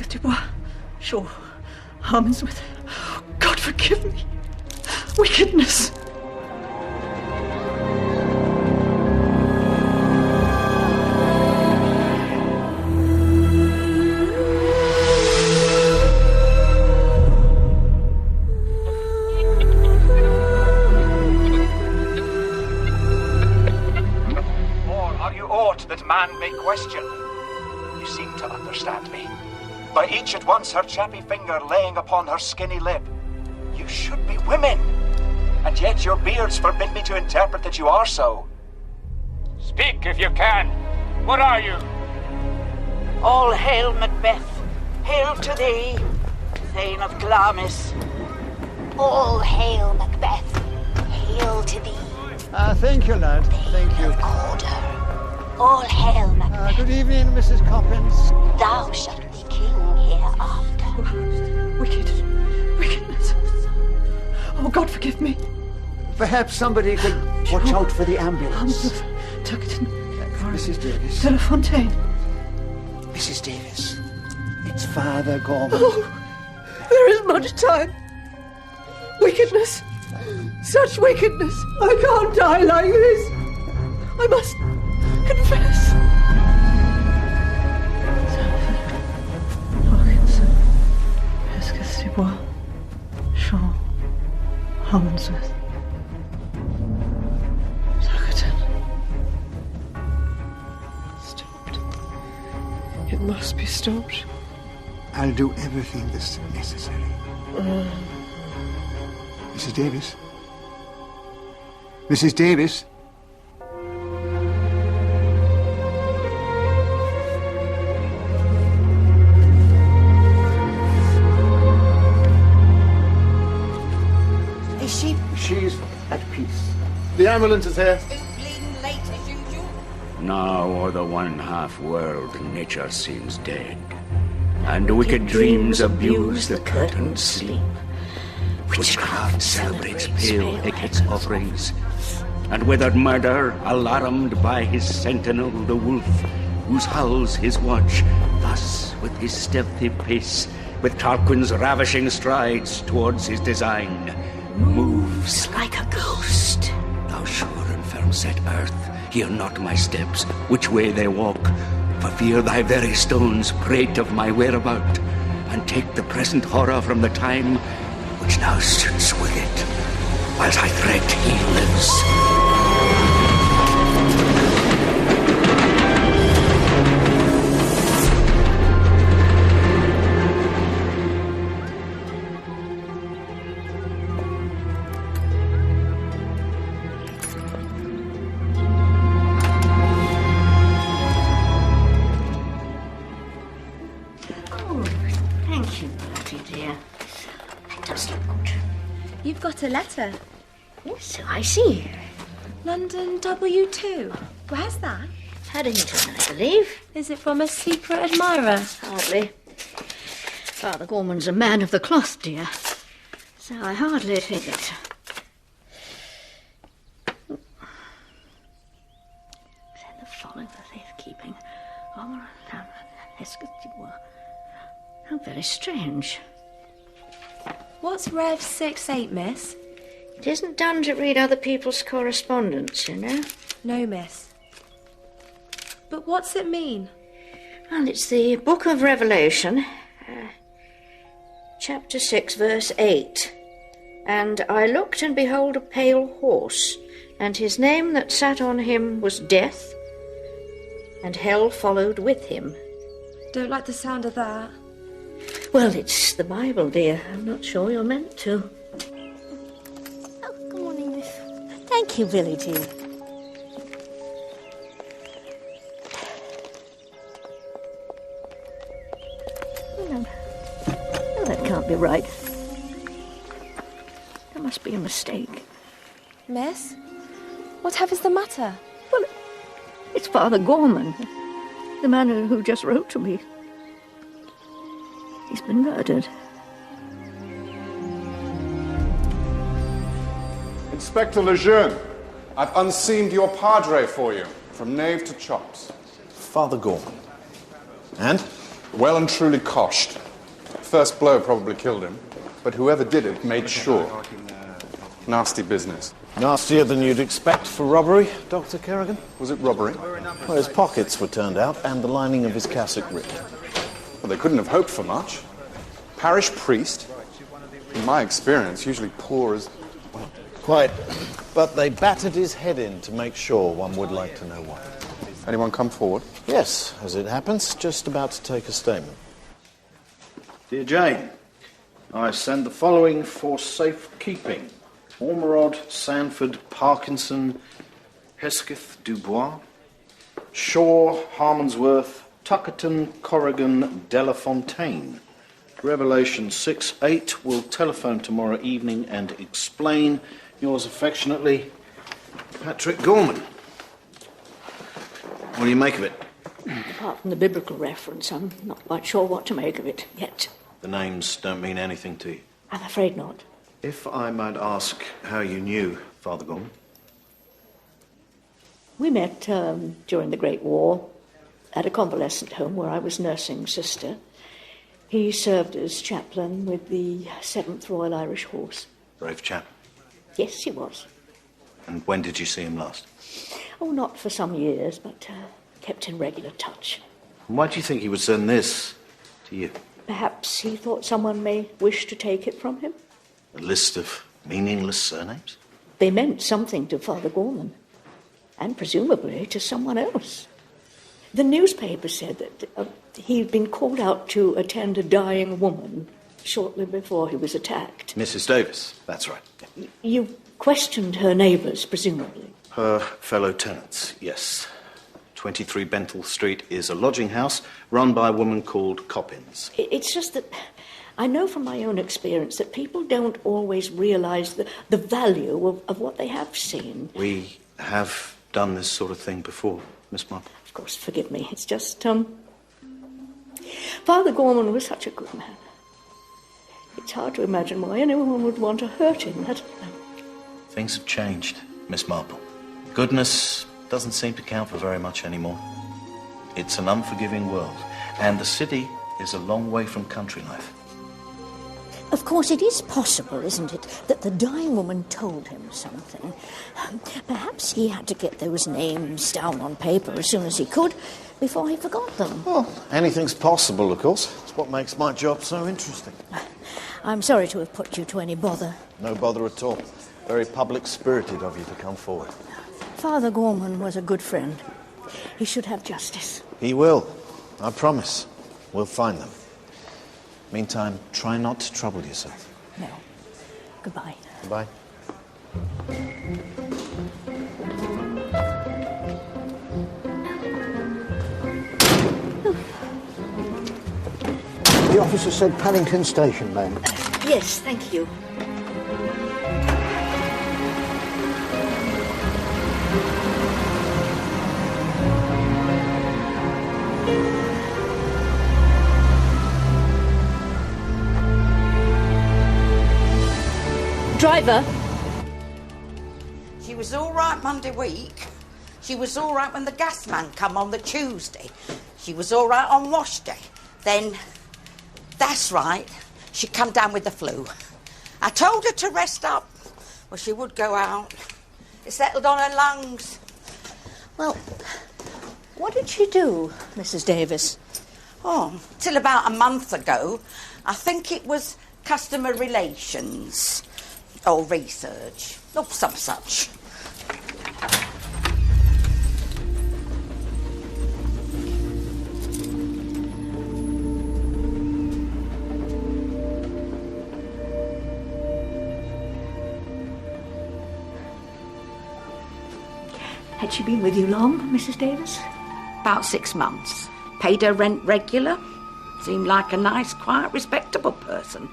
Dubois, Shaw, Harmonsworth. God forgive me. Wickedness. That man may question. You seem to understand me. By each at once her chappy finger laying upon her skinny lip. You should be women, and yet your beards forbid me to interpret that you are so. Speak if you can. What are you? All hail, Macbeth. Hail to thee, Thane of Glamis. All hail, Macbeth. Hail to thee. Thank you, lad. Thank you. Order. All hail, Macbeth. Good evening, Mrs. Coppins. Thou shalt be king hereafter. Wickedness. Oh, God forgive me. Perhaps somebody could watch out for the ambulance. Tuckerton. Mrs. Davis. De La Fontaine. Mrs. Davis. It's Father Gorman. Oh, there is much time. Wickedness. Such wickedness. I can't die like this. I must confess. Parkinson, Hesketh Dubois, Shaw, Harmonsworth, Tuckerton. Stopped. It must be stopped. I'll do everything that's necessary. Mrs. Davis? Mrs. Davis? Is she? She's at peace. The ambulance is here. It's bleeding late as usual. Now o'er the one-half world nature seems dead, and wicked dreams abuse the curtained sleep. Witchcraft celebrates pale Hecate's offerings, and withered murder, alarmed by his sentinel, the wolf, whose howls his watch, thus with his stealthy pace, with Tarquin's ravishing strides towards his design, moves Like a ghost. Thou sure and firm-set earth, hear not my steps, which way they walk, for fear thy very stones prate of my whereabout, and take the present horror from the time which now suits with it, whilst I threat he lives. Thank you, Bertie, dear. That does look good. You've got a letter. Yes, I see. London W2. Where's that? Paddington, I believe. Is it from a secret admirer? Hardly. Father Gorman's a man of the cloth, dear. So I hardly think it. Then the folly, the safekeeping. How very strange. What's Rev 68, miss? It isn't done to read other people's correspondence, you know. No, miss. But what's it mean? Well, it's the Book of Revelation, chapter 6, verse 8. And I looked, and behold a pale horse, and his name that sat on him was Death, and hell followed with him. Don't like the sound of that. Well, it's the Bible, dear. I'm not sure you're meant to. Oh, good morning, miss. Thank you, Billy, dear. No, that can't be right. There must be a mistake. Miss? Whatever's the matter? Well, it's Father Gorman, the man who just wrote to me. He's been murdered. Inspector Lejeune, I've unseamed your padre for you, from knave to chops. Father Gorman. And? Well and truly coshed. First blow probably killed him, but whoever did it made sure. Nasty business. Nastier than you'd expect for robbery, Dr. Kerrigan. Was it robbery? Well, his pockets were turned out and the lining of his cassock ripped. Well, they couldn't have hoped for much. Parish priest, in my experience, usually poor as... Quite. But they battered his head in to make sure. One would like to know why. Anyone come forward? Yes, as it happens, just about to take a statement. Dear Jane, I send the following for safekeeping. Ormerod, Sanford, Parkinson, Hesketh, Dubois, Shaw, Harmonsworth, Tuckerton, Corrigan, Delafontaine. Revelation 6-8 will telephone tomorrow evening and explain. Yours affectionately, Patrick Gorman. What do you make of it? Apart from the biblical reference, I'm not quite sure what to make of it yet. The names don't mean anything to you? I'm afraid not. If I might ask how you knew Father Gorman? We met during the Great War at a convalescent home where I was nursing Sister. He served as chaplain with the 7th Royal Irish Horse. Brave chap. Yes, he was. And when did you see him last? Oh, not for some years, but kept in regular touch. And why do you think he would send this to you? Perhaps he thought someone may wish to take it from him. A list of meaningless surnames? They meant something to Father Gorman, and presumably to someone else. The newspaper said that he'd been called out to attend a dying woman shortly before he was attacked. Mrs. Davis, that's right. You questioned her neighbours, presumably? Her fellow tenants, yes. 23 Benthall Street is a lodging house run by a woman called Coppins. It's just that I know from my own experience that people don't always realise the value of what they have seen. We have done this sort of thing before, Miss Marple. Of course, forgive me. It's just, Father Gorman was such a good man. It's hard to imagine why anyone would want to hurt him. Things have changed, Miss Marple. Goodness doesn't seem to count for very much anymore. It's an unforgiving world, and the city is a long way from country life. Of course, it is possible, isn't it, that the dying woman told him something. Perhaps he had to get those names down on paper as soon as he could, before he forgot them. Well, anything's possible, of course. It's what makes my job so interesting. I'm sorry to have put you to any bother. No bother at all. Very public-spirited of you to come forward. Father Gorman was a good friend. He should have justice. He will. I promise. We'll find them. Meantime, try not to trouble yourself. No. Goodbye. Goodbye. The officer said Paddington Station, ma'am. Yes, thank you. Driver. She was all right Monday week. She was all right when the gas man come on the Tuesday. She was all right on wash day. Then, that's right, she come down with the flu. I told her to rest up. Well, she would go out. It settled on her lungs. Well, what did she do, Mrs. Davis? Oh, till about a month ago. I think it was customer relations. Or research. Or some such. Had she been with you long, Mrs. Davis? About 6 months. Paid her rent regular. Seemed like a nice, quiet, respectable person.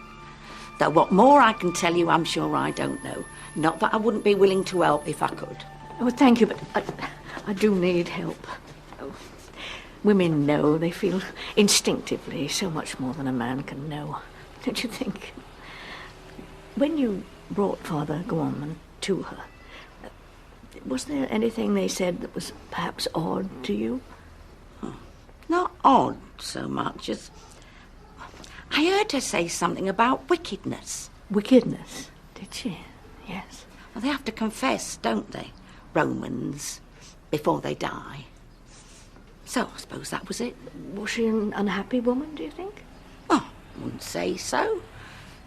Though what more I can tell you, I'm sure I don't know. Not that I wouldn't be willing to help if I could. Oh, thank you, but I do need help. Oh, women know, they feel instinctively so much more than a man can know. Don't you think? When you brought Father Gorman to her, was there anything they said that was perhaps odd to you? Not odd, so much as... I heard her say something about wickedness. Wickedness? Did she? Yes. Well, they have to confess, don't they? Romans, before they die. So I suppose that was it. Was she an unhappy woman, do you think? Oh, I wouldn't say so.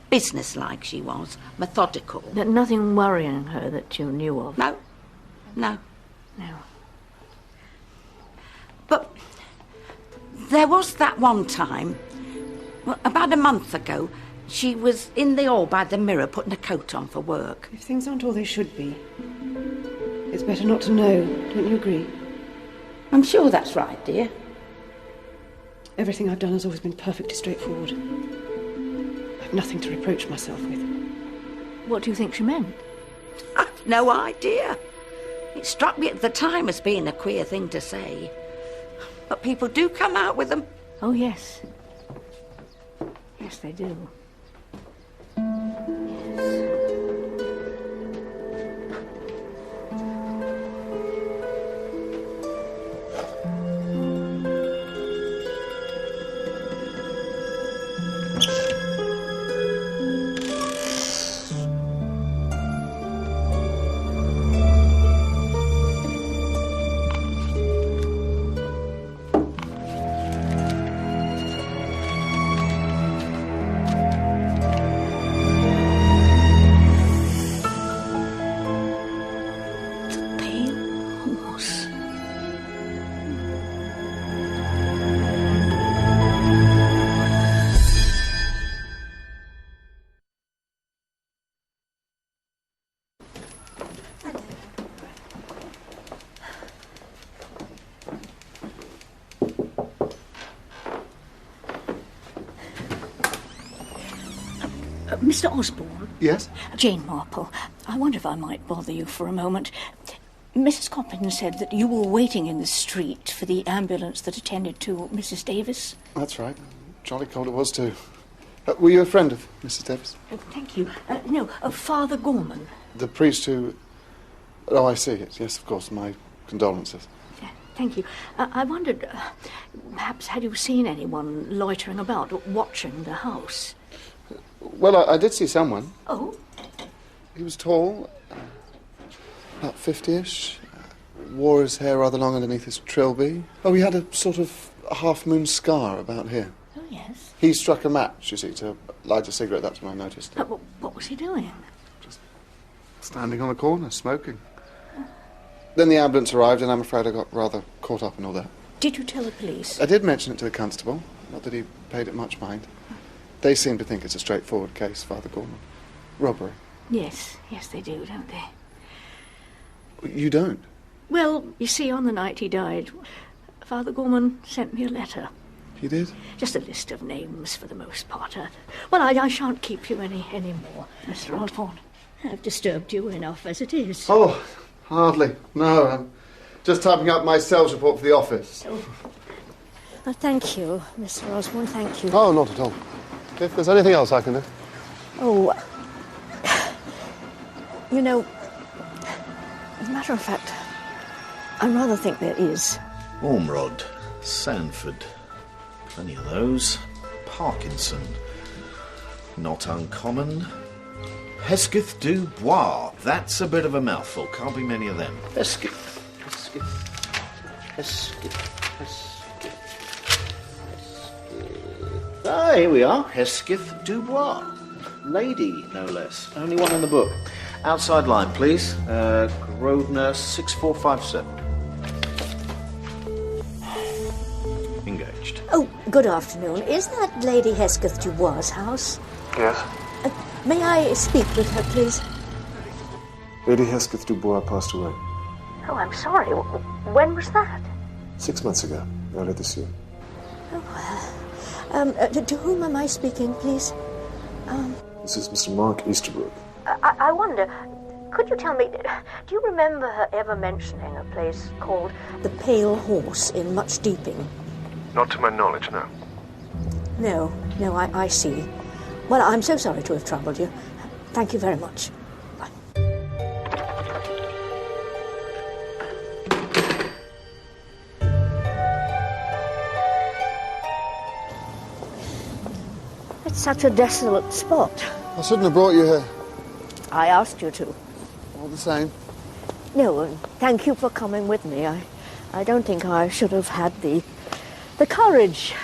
Businesslike she was, methodical. Nothing worrying her that you knew of? No. But there was that one time, about a month ago, she was in the hall by the mirror putting a coat on for work. If things aren't all they should be, it's better not to know, don't you agree? I'm sure that's right, dear. Everything I've done has always been perfectly straightforward. I've nothing to reproach myself with. What do you think she meant? I've no idea. It struck me at the time as being a queer thing to say. But people do come out with them. Oh, yes. Yes, they do. Mr. Osborne? Yes? Jane Marple, I wonder if I might bother you for a moment. Mrs. Coppins said that you were waiting in the street for the ambulance that attended to Mrs. Davis. That's right. Jolly cold it was, too. Were you a friend of Mrs. Davis? Thank you. No, Father Gorman. The priest who... Oh, I see. Yes, of course. My condolences. Thank you. I wondered, perhaps had you seen anyone loitering about, watching the house? Well, I did see someone. Oh? He was tall, about 50-ish, wore his hair rather long underneath his trilby. Oh, he had a sort of half-moon scar about here. Oh, yes. He struck a match, you see, to light a cigarette. That's when I noticed it. What was he doing? Just standing on a corner, smoking. Then the ambulance arrived, and I'm afraid I got rather caught up in all that. Did you tell the police? I did mention it to the constable. Not that he paid it much mind. They seem to think it's a straightforward case, Father Gorman. Robbery. Yes, they do, don't they? You don't? Well, you see, on the night he died, Father Gorman sent me a letter. He did? Just a list of names for the most part. Well, I shan't keep you any more, Mr. Osborne. I've disturbed you enough as it is. Oh, hardly. No, I'm just typing up my sales report for the office. Well, thank you, Mr. Osborne, thank you. Oh, not at all. If there's anything else I can do. Oh, you know, as a matter of fact, I rather think there is. Ormrod, Sanford, plenty of those. Parkinson, not uncommon. Hesketh du Bois, that's a bit of a mouthful, can't be many of them. Hesketh. Ah, here we are, Hesketh du Bois. Lady, no less. Only one in the book. Outside line, please. Grosvenor 6457. Engaged. Oh, good afternoon. Is that Lady Hesketh Dubois' house? Yes. May I speak with her, please? Lady Hesketh Dubois passed away. Oh, I'm sorry. When was that? 6 months ago, earlier this year. Oh, well. To whom am I speaking, please? This is Mr. Mark Easterbrook. I wonder, could you tell me, do you remember her ever mentioning a place called the Pale Horse in Much Deeping? Not to my knowledge, no. No, I see. Well, I'm so sorry to have troubled you. Thank you very much. Bye. It's such a desolate spot. I shouldn't have brought you here. I asked you to. All the same. No, and thank you for coming with me. I don't think I should have had the courage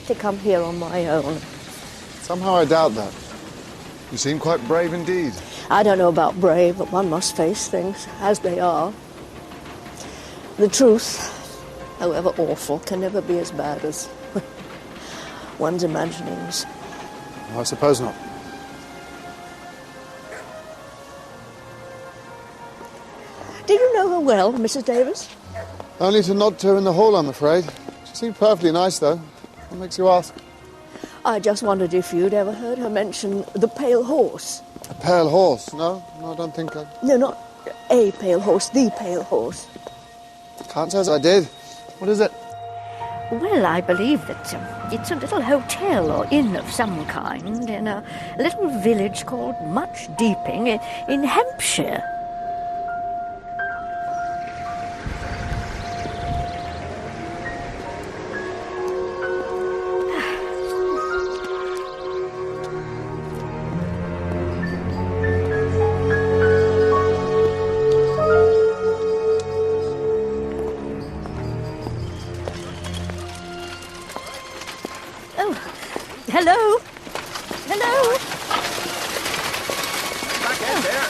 to come here on my own. Somehow I doubt that. You seem quite brave indeed. I don't know about brave, but one must face things as they are. The truth, however awful, can never be as bad as one's imaginings. I suppose not. Did you know her well, Mrs. Davis? Only to nod to her in the hall, I'm afraid. She seemed perfectly nice, though. What makes you ask? I just wondered if you'd ever heard her mention the pale horse. A pale horse? No, I don't think I... No, not a pale horse, the pale horse. Can't say as I did. What is it? Well, I believe that it's a little hotel or inn of some kind in a little village called Much Deeping in Hampshire. Hello? Hello? Back in there.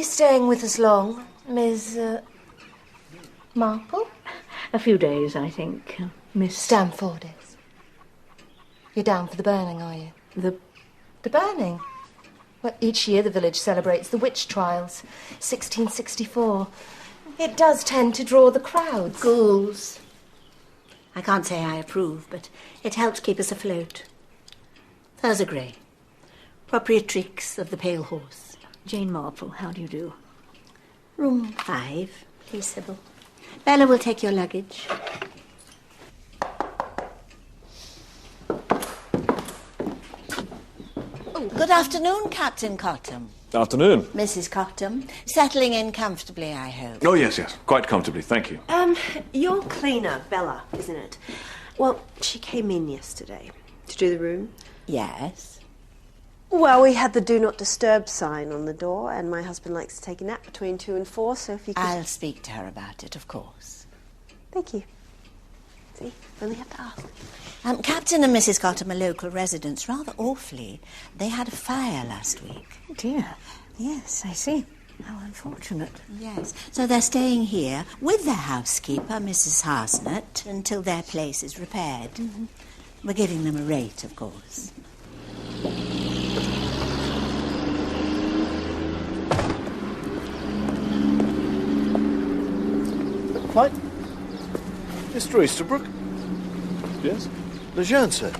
Staying with us long, Miss Marple? A few days, I think, Miss... Down 4 days. You're down for the burning, are you? The burning? Well, each year the village celebrates the witch trials, 1664. It does tend to draw the crowds. Ghouls. I can't say I approve, but it helps keep us afloat. Thurs are grey. Proprietrix of the Pale Horse. Jane Marple, how do you do? Room 5, please, Sybil. Bella will take your luggage. Oh, good afternoon, Captain Cottam. Afternoon. Mrs. Cottam. Settling in comfortably, I hope. Oh, yes, quite comfortably, thank you. Your cleaner, Bella, isn't it? Well, she came in yesterday to do the room. Yes. Well, we had the do not disturb sign on the door, and my husband likes to take a nap between 2 and 4, so if you could... I'll speak to her about it, of course. Thank you. See, only have to ask. Captain and Mrs. Cottam are local residents, rather awfully. They had a fire last week. Oh, dear. Yes, I see. How unfortunate. Yes. So they're staying here with their housekeeper, Mrs. Harsnett, until their place is repaired. Mm-hmm. We're giving them a rate, of course. Fine. Mr. Easterbrook? Yes? Lejeune, sir.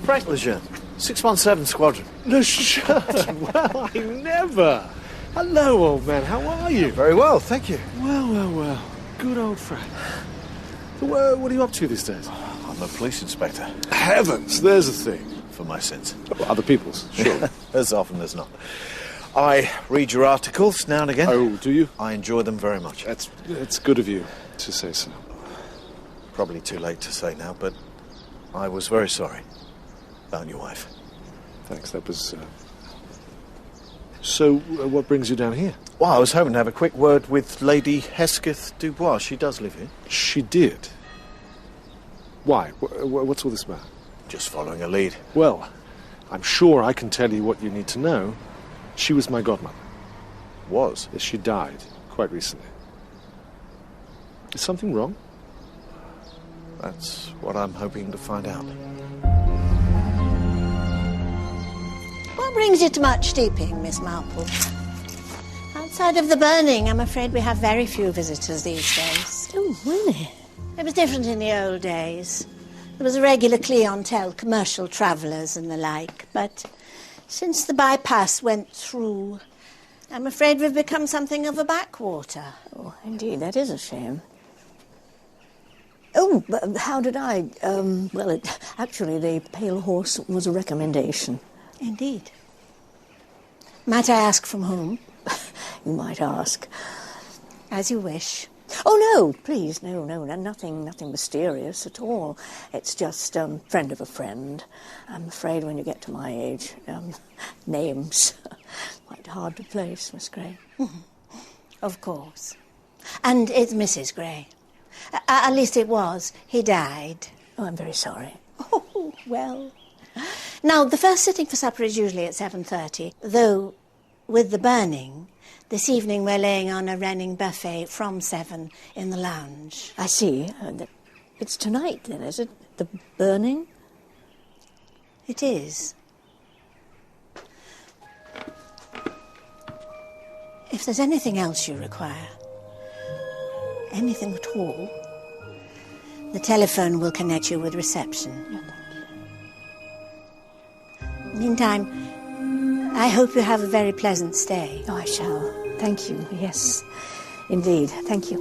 Frank Lejeune. 617 Squadron. Lejeune? Well, I never. Hello, old man. How are you? Very well, thank you. Well. Good old Frank. So, what are you up to these days? I'm a police inspector. Heavens, there's a thing. For my sins. Other people's, sure. As often as not. I read your articles now and again. Oh, do you? I enjoy them very much. That's good of you to say so. Probably too late to say now, but I was very sorry about your wife. Thanks, that was... So, what brings you down here? Well, I was hoping to have a quick word with Lady Hesketh Dubois. She does live here. She did? Why? What's all this about? Just following a lead. Well, I'm sure I can tell you what you need to know. She was my godmother. Was? Yes, she died quite recently. Is something wrong? That's what I'm hoping to find out. Well, What brings you to much steeping, Miss Marple? Outside of the burning, I'm afraid we have very few visitors these days. Oh, really? It was different in the old days. There was a regular clientele, commercial travellers and the like. But since the bypass went through, I'm afraid we've become something of a backwater. Oh, indeed, that is a shame. Oh, but how did I? Well, actually, the Pale Horse was a recommendation. Indeed. Might I ask from whom? You might ask. As you wish. Oh, no, please, no, nothing mysterious at all. It's just friend of a friend. I'm afraid when you get to my age, names quite hard to place, Miss Gray. Of course. And it's Mrs. Gray. At least it was. He died. Oh, I'm very sorry. Oh, well. Now, the first sitting for supper is usually at 7:30, though with the burning, this evening we're laying on a Renning buffet from 7 in the lounge. I see. It's tonight, then, is it? The burning? It is. If there's anything else you require, anything at all, the telephone will connect you with reception. Meantime, I hope you have a very pleasant stay. Oh, I shall. Thank you. Yes, indeed. Thank you.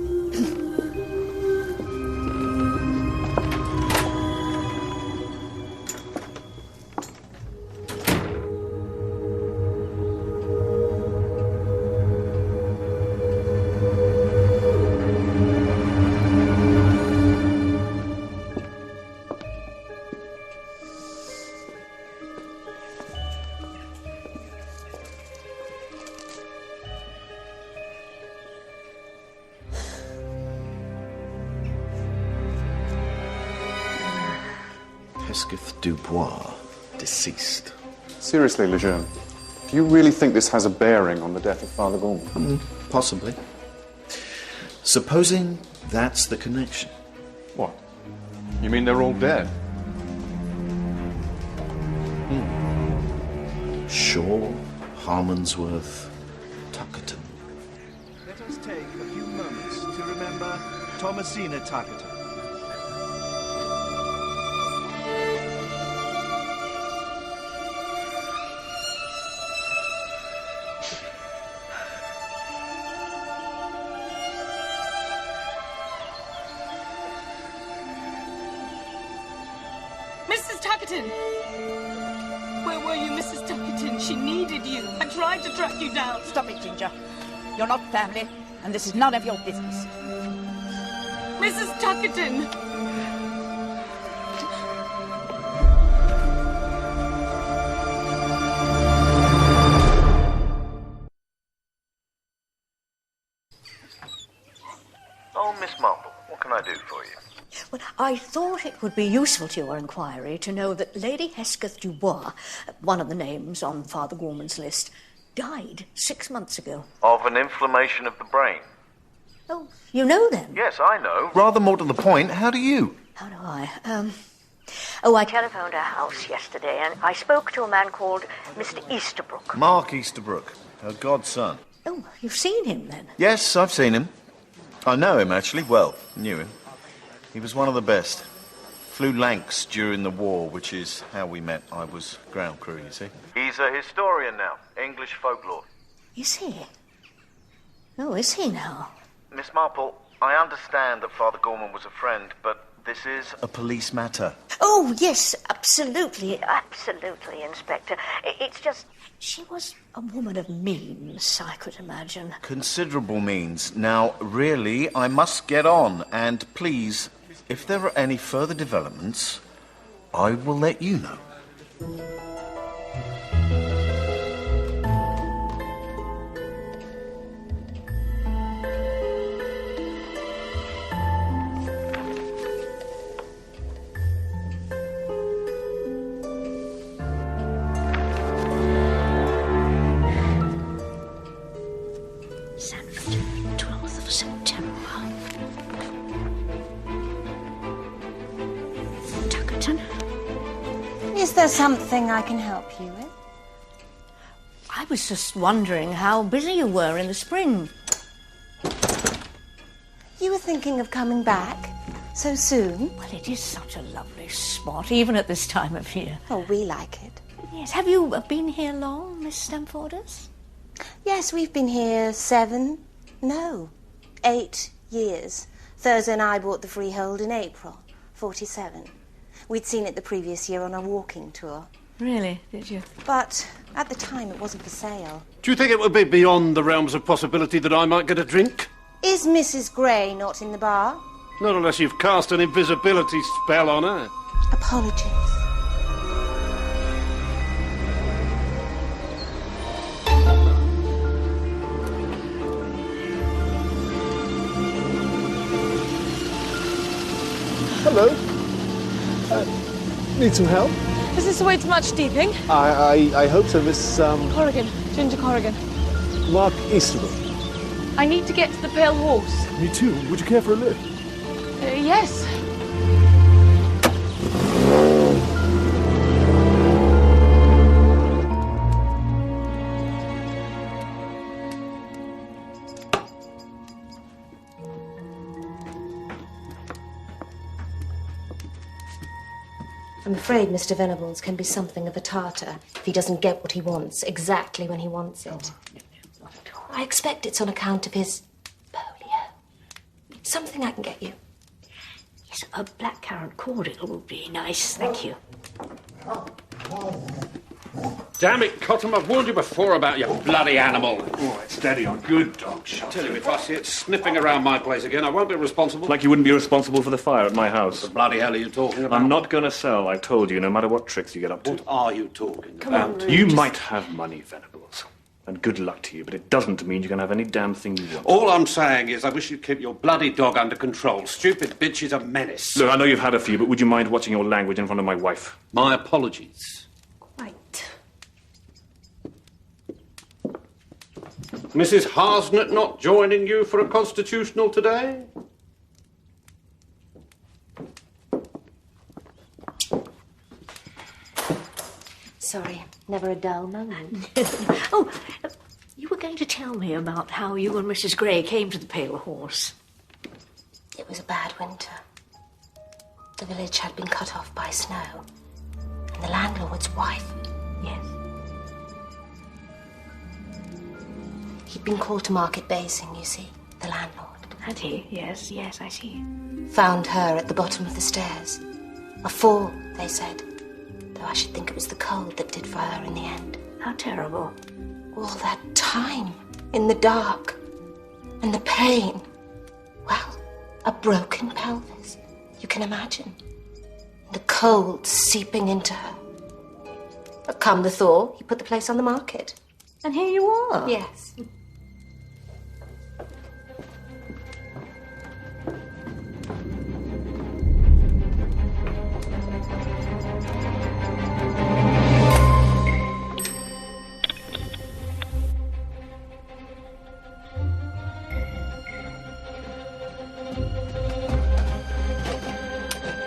Hesketh Dubois, deceased. Seriously, Lejeune, do you really think this has a bearing on the death of Father Gorman? Possibly. Supposing that's the connection. What? You mean they're all dead? Shaw, Harmonsworth, Tuckerton. Let us take a few moments to remember Thomasina Tuckerton. Mrs. Tuckerton! Where were you, Mrs. Tuckerton? She needed you. I tried to track you down. Stop it, Ginger. You're not family, and this is none of your business. Mrs. Tuckerton! Oh, Miss Marple, what can I do for you? Well, I thought it would be useful to your inquiry to know that Lady Hesketh Dubois, one of the names on Father Gorman's list, died 6 months ago. Of an inflammation of the brain? Oh, you know then? Yes, I know. Rather more to the point, how do you? How do I? I telephoned her house yesterday and I spoke to a man called Mr. Easterbrook. Mark Easterbrook, her godson. Oh, you've seen him then? Yes, I've seen him. I know him, actually. Well, knew him. He was one of the best. Flew Lancs during the war, which is how we met. I was ground crew, you see. He's a historian now, English folklore. Is he? Oh, is he now? Miss Marple, I understand that Father Gorman was a friend, but this is a police matter. Oh, yes, absolutely, Inspector. It's just, she was a woman of means, I could imagine. Considerable means. Now, really, I must get on, and please, if there are any further developments, I will let you know. Is there something I can help you with? I was just wondering how busy you were in the spring. You were thinking of coming back so soon? Well, it is such a lovely spot, even at this time of year. Oh, we like it. Yes. Have you been here long, Miss Stamforders? Yes, we've been here 8 years. Thursday and I bought the freehold in April, 47. We'd seen it the previous year on a walking tour. Really? Did you? But at the time it wasn't for sale. Do you think it would be beyond the realms of possibility that I might get a drink? Is Mrs. Gray not in the bar? Not unless you've cast an invisibility spell on her. Apologies. Hello. Need some help? Is this the way to much steeping? I hope so, Miss, Corrigan. Ginger Corrigan. Mark Easterwood. I need to get to the Pale Horse. Me too. Would you care for a lift? Yes. I'm afraid Mr. Venables can be something of a tartar if he doesn't get what he wants exactly when he wants it. I expect it's on account of his polio. Something I can get you. Yes, a blackcurrant cordial would be nice, thank you. Damn it, Cottam, I've warned you before about your bloody animal. Oh, it's steady on good dog shot. I tell you, if I see it sniffing around my place again, I won't be responsible. Like you wouldn't be responsible for the fire at my house. What the bloody hell are you talking about? I'm not going to sell, I've told you, no matter what tricks you get up to. What are you talking Come about? on, You just... might have money, Venables, and good luck to you, but it doesn't mean you can have any damn thing you want. All I'm saying is I wish you'd keep your bloody dog under control. Stupid bitch is a menace. Look, I know you've had a few, but would you mind watching your language in front of my wife? My apologies. Right. Mrs. Harsnett not joining you for a constitutional today? Sorry, never a dull moment. Oh, you were going to tell me about how you and Mrs. Gray came to the Pale Horse. It was a bad winter. The village had been cut off by snow. And the landlord's wife... Yes. He'd been called to Market Basin, you see, the landlord. Had he? Yes, yes, I see. Found her at the bottom of the stairs. A fall, they said. Though I should think it was the cold that did for her in the end. How terrible. All that time in the dark. And the pain. Well, a broken pelvis. You can imagine. The cold seeping into her. But come the thaw, he put the place on the market. And here you are. Yes.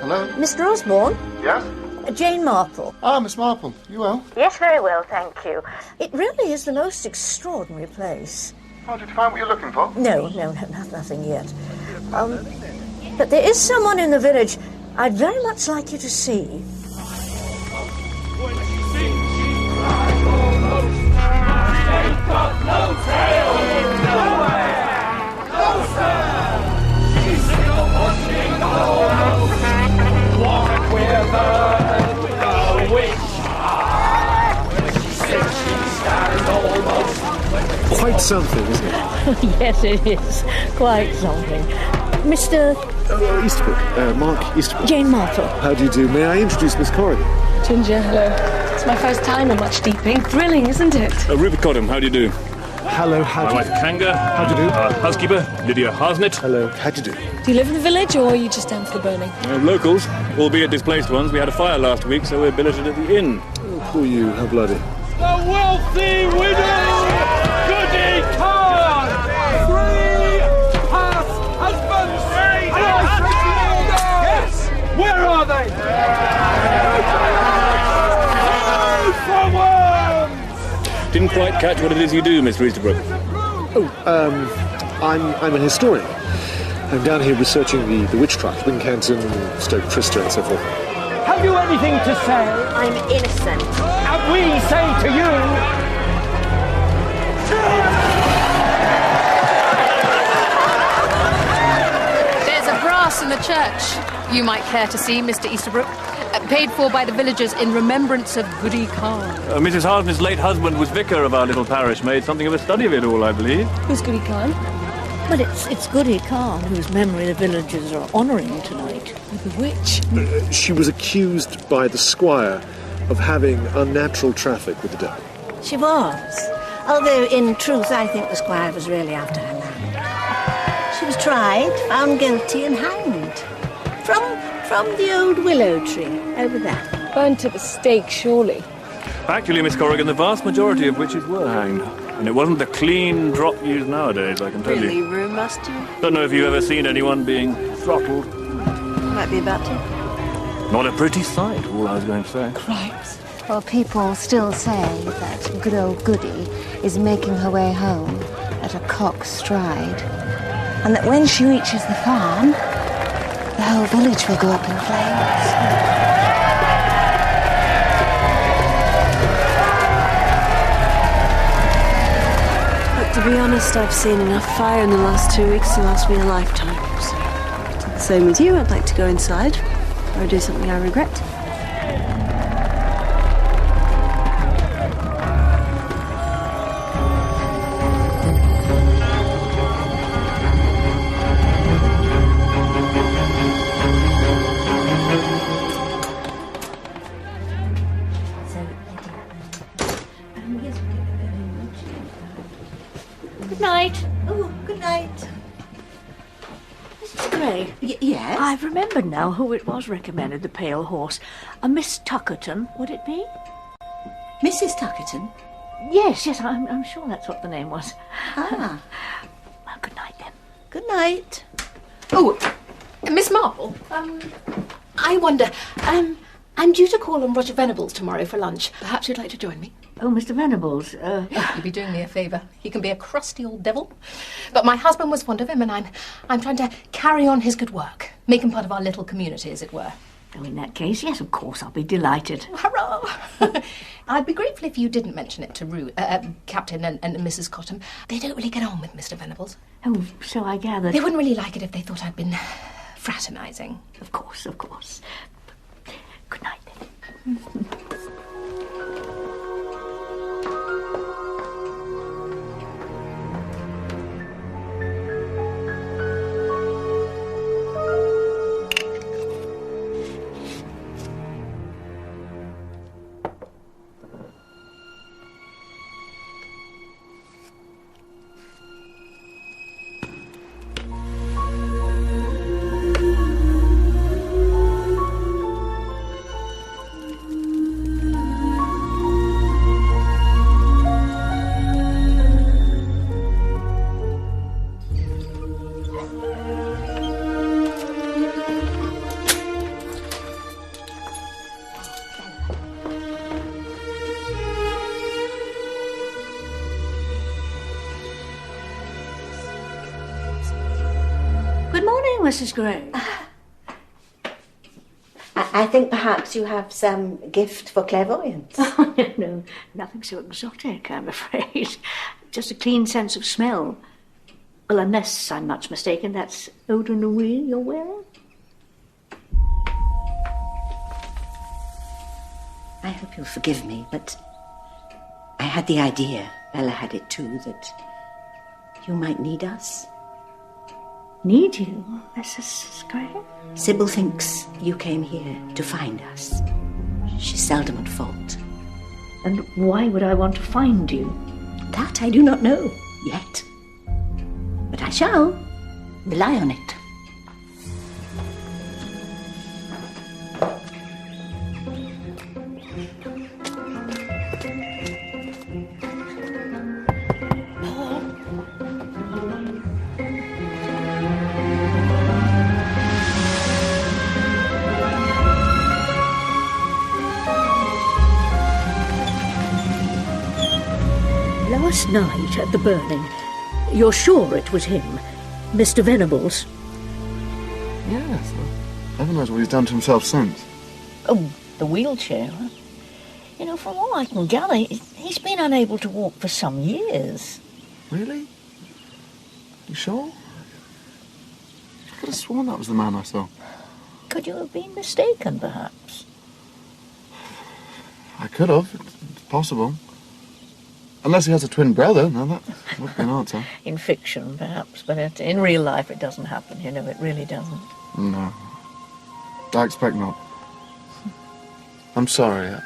Hello? Mr. Osborne? Yes? Jane Marple. Ah, Miss Marple. You well? Yes, very well, thank you. It really is the most extraordinary place. Oh, did you find what you're looking for? No, nothing yet. But there is someone in the village I'd very much like you to see. Quite something, isn't it? Yes, it is. Quite something. Mr. Easterbrook. Mark Easterbrook. Jane Marple. How do you do? May I introduce Miss Corrigan? Ginger, hello. It's my first time in much steeping. Thrilling, isn't it? Rupert Cottam, how do you do? Hello, how My do wife Kanga. How do you do? Housekeeper, Lydia Harsnett. Hello, how do you do? Do you live in the village or are you just down for the burning? Locals, albeit displaced ones. We had a fire last week, so we're billeted at the inn. Oh, poor you, how bloody. The wealthy widow! Goody Khan! 3 past husbands! Yes! Where are they? Didn't quite catch what it is you do, Mr. Easterbrook. I'm an historian. I'm down here researching the witch trials, Wincanton, Stoke Trista, and so forth. Have you anything to say? I'm innocent. And we say to you... There's a brass in the church you might care to see, Mr. Easterbrook. Paid for by the villagers in remembrance of Goody Khan. Mrs. Harsden's late husband was vicar of our little parish, made something of a study of it all, I believe. Who's Goody Khan? Well, it's Goody Khan, whose memory the villagers are honouring tonight. The witch? She was accused by the squire of having unnatural traffic with the devil. She was. Although, in truth, I think the squire was really after her land. She was tried, found guilty, and hanged. From the old willow tree, over there. Burnt at the stake, surely. Actually, Miss Corrigan, the vast majority of witches were hanged. And it wasn't the clean drop used nowadays, I can tell Really, you. Rue, must you? Don't know if you've ever seen anyone being throttled. Might be about to. Not a pretty sight, all I was going to say. Cripes. Well, people still say that good old Goody is making her way home at a cock's stride, and that when she reaches the farm, the whole village will go up in flames. But to be honest, I've seen enough fire in the last 2 weeks to last me a lifetime. So, same with you, I'd like to go inside or do something I regret. Good night. Oh, good night. Mrs. Gray. Yes? I've remembered now who it was recommended the pale horse. A Miss Tuckerton, would it be? Mrs. Tuckerton? Yes, I'm sure that's what the name was. Ah. Well, good night, then. Good night. Oh, Miss Marple, I wonder, I'm due to call on Roger Venables tomorrow for lunch. Perhaps you'd like to join me? Oh, Mr. Venables, You'd be doing me a favour. He can be a crusty old devil. But my husband was fond of him, and I'm trying to carry on his good work. Make him part of our little community, as it were. Oh, in that case, yes, of course, I'll be delighted. Hurrah! I'd be grateful if you didn't mention it to Captain and Mrs. Cottam. They don't really get on with Mr. Venables. Oh, so I gathered. They wouldn't really like it if they thought I'd been fraternising. Of course. Good night, then. Good morning, Mrs. Gray. I think perhaps you have some gift for clairvoyance. Oh, no, nothing so exotic, I'm afraid. Just a keen sense of smell. Well, unless I'm much mistaken, that's eau de nuit you're wearing? I hope you'll forgive me, but I had the idea, Bella had it too, that you might need us. Need you, Mrs. Gray? Sybil thinks you came here to find us. She's seldom at fault. And why would I want to find you? That I do not know yet. But I shall. Rely on it. Last night at the burning, you're sure it was him, Mr. Venables? Yes. Heaven knows what he's done to himself since. Oh, the wheelchair. Huh? You know, from all I can gather, he's been unable to walk for some years. Really? You sure? I could have sworn that was the man I saw. Could you have been mistaken, perhaps? I could have. It's possible. Unless he has a twin brother, now that would be an answer. In fiction, perhaps, but in real life it doesn't happen, you know, it really doesn't. No. I expect not. I'm sorry.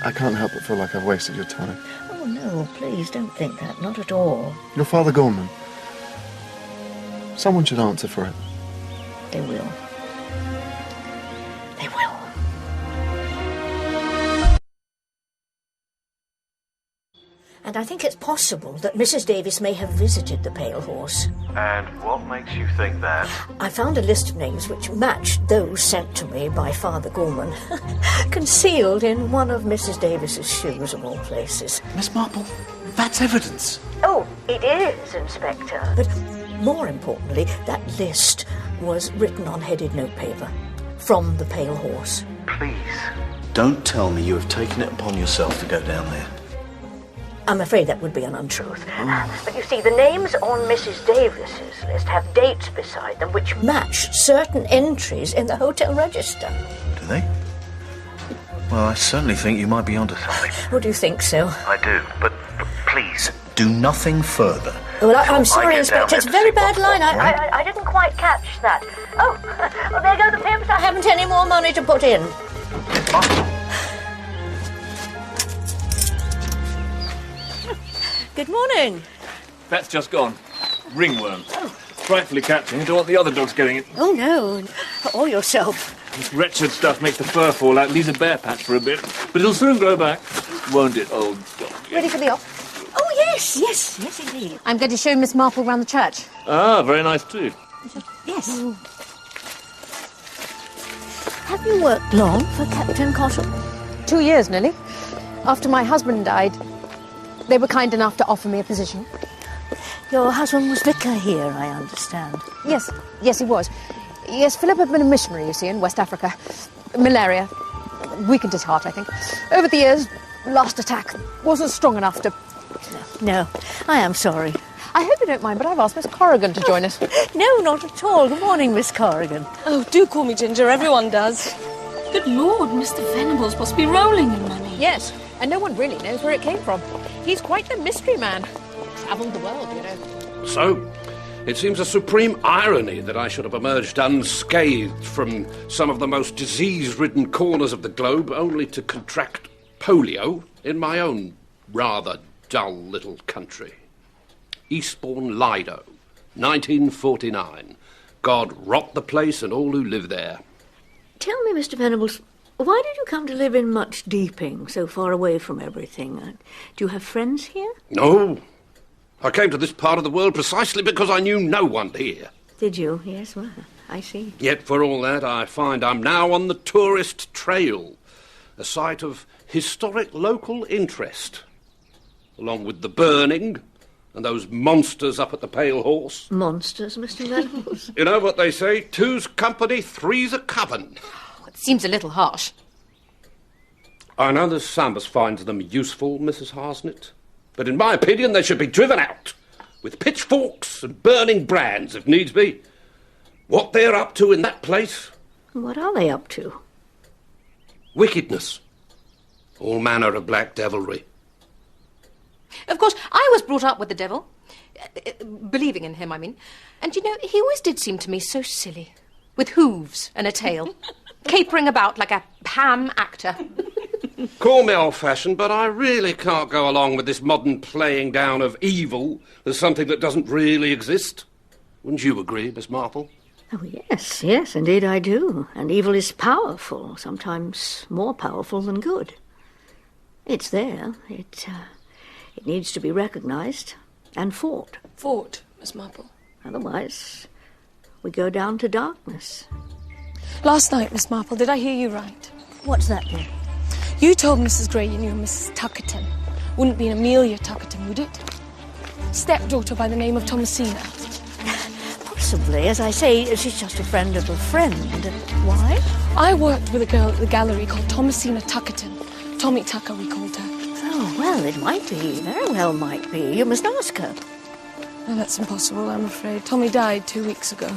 I can't help but feel like I've wasted your time. Oh, no, please, don't think that. Not at all. Your Father Gorman. Someone should answer for it. They will. They will. And I think it's possible that Mrs. Davis may have visited the Pale Horse. And what makes you think that? I found a list of names which matched those sent to me by Father Gorman, concealed in one of Mrs. Davis's shoes, of all places. Miss Marple, that's evidence. Oh, it is, Inspector. But more importantly, that list was written on headed notepaper from the Pale Horse. Please. Don't tell me you have taken it upon yourself to go down there. I'm afraid that would be an untruth. But you see, the names on Mrs. Davis's list have dates beside them which match certain entries in the hotel register. Do they? Well, I certainly think you might be onto something. Oh, do you think so? I do, but please, do nothing further. Well, I'm sorry, Inspector. It's a very bad line. I didn't quite catch that. Oh, there go the pimps. I haven't any more money to put in. Good morning. That's just gone. Ringworm. Frightfully catching. Don't want the other dogs getting it. Oh, no. All yourself. This wretched stuff makes the fur fall out, leaves a bare patch for a bit. But it'll soon grow back, won't it, old dog? Ready for the op? Oh, yes, indeed. I'm going to show Miss Marple round the church. Ah, very nice too. Yes. Have you worked long for Captain Cottle? 2 years, nearly. After my husband died, they were kind enough to offer me a position. Your husband was vicar here, I understand. Yes, he was. Yes, Philip had been a missionary, you see, in West Africa. Malaria. Weakened his heart, I think. Over the years, last attack wasn't strong enough to... No, I am sorry. I hope you don't mind, but I've asked Miss Corrigan to join us. No, not at all. Good morning, Miss Corrigan. Oh, do call me Ginger. Everyone does. Good Lord, Mr. Venables must be rolling in money. Yes, and no one really knows where it came from. He's quite the mystery man. Travelled the world, you know. So, it seems a supreme irony that I should have emerged unscathed from some of the most disease-ridden corners of the globe, only to contract polio in my own rather dull little country. Eastbourne, Lido, 1949. God rot the place and all who live there. Tell me, Mr. Venables, why did you come to live in Much Deeping, so far away from everything? Do you have friends here? No. I came to this part of the world precisely because I knew no one here. Did you? Yes, well, I see. Yet for all that, I find I'm now on the tourist trail, a site of historic local interest, along with the burning and those monsters up at the Pale Horse. Monsters, Mr. Venables? You know what they say, two's company, three's a coven. It seems a little harsh. I know there's some as finds them useful, Mrs. Harsnett, but in my opinion they should be driven out, with pitchforks and burning brands, if needs be. What they're up to in that place... What are they up to? Wickedness. All manner of black devilry. Of course, I was brought up with the devil. Believing in him, I mean. And, you know, he always did seem to me so silly. With hooves and a tail. Capering about like a ham actor. Call me old-fashioned, but I really can't go along with this modern playing down of evil as something that doesn't really exist. Wouldn't you agree, Miss Marple? Oh, yes, indeed I do. And evil is powerful, sometimes more powerful than good. It's there. It needs to be recognised and fought. Fought, Miss Marple. Otherwise, we go down to darkness. Last night, Miss Marple, did I hear you right? What's that, dear? You told Mrs. Gray you knew Mrs. Tuckerton. wouldn't be an Amelia Tuckerton, would it? Stepdaughter by the name of Thomasina. Possibly. As I say, she's just a friend of a friend. Why? I worked with a girl at the gallery called Thomasina Tuckerton. Tommy Tucker, we called her. Oh, well, it might be. Very well might be. You must ask her. No, that's impossible, I'm afraid. Tommy died 2 weeks ago.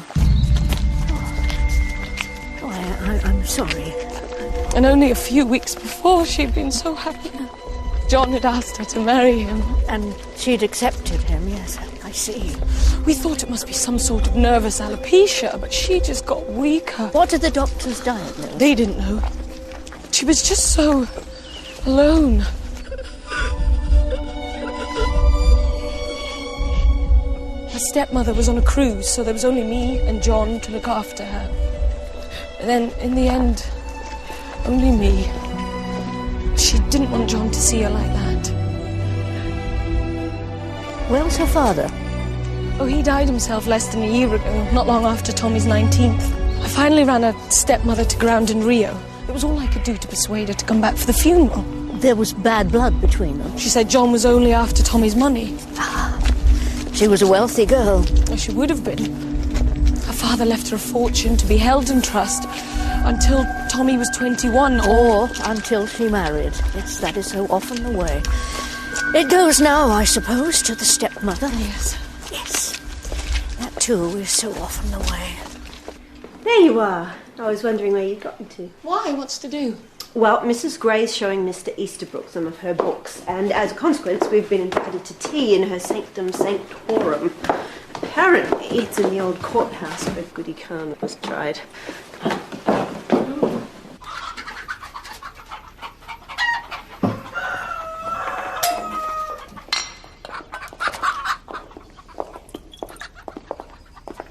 Oh, I'm sorry. And only a few weeks before, she'd been so happy. John had asked her to marry him. And she'd accepted him, yes, I see. We thought it must be some sort of nervous alopecia, but she just got weaker. What did the doctors diagnose? They didn't know. She was just so alone. Her stepmother was on a cruise, so there was only me and John to look after her. And then, in the end, only me. She didn't want John to see her like that. Where's her father? Oh, he died himself less than a year ago, not long after Tommy's 19th. I finally ran her stepmother to ground in Rio. It was all I could do to persuade her to come back for the funeral. There was bad blood between them. She said John was only after Tommy's money. She was a wealthy girl. Oh, she would have been. Her father left her a fortune to be held in trust until Tommy was 21. Or until she married. That is so often the way. It goes now, I suppose, to the stepmother. Yes. Yes. That, too, is so often the way. There you are. I was wondering where you'd gotten to. Why? What's to do? Well, Mrs. Gray's showing Mr. Easterbrook some of her books, and as a consequence, we've been invited to tea in her sanctum sanctorum. Apparently, it's in the old courthouse where Goody Khan was tried.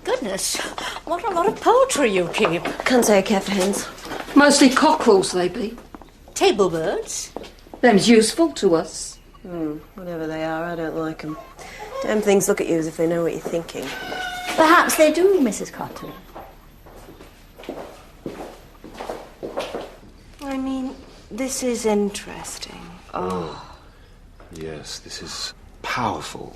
Goodness, what a lot of poetry you keep. Can't say I care for hens. Mostly cockerels, they be. Table birds? Them's useful to us. Whatever they are, I don't like them. Damn things look at you as if they know what you're thinking. Perhaps they do, Mrs. Cotton. I mean, this is interesting. Oh. Yes, this is powerful.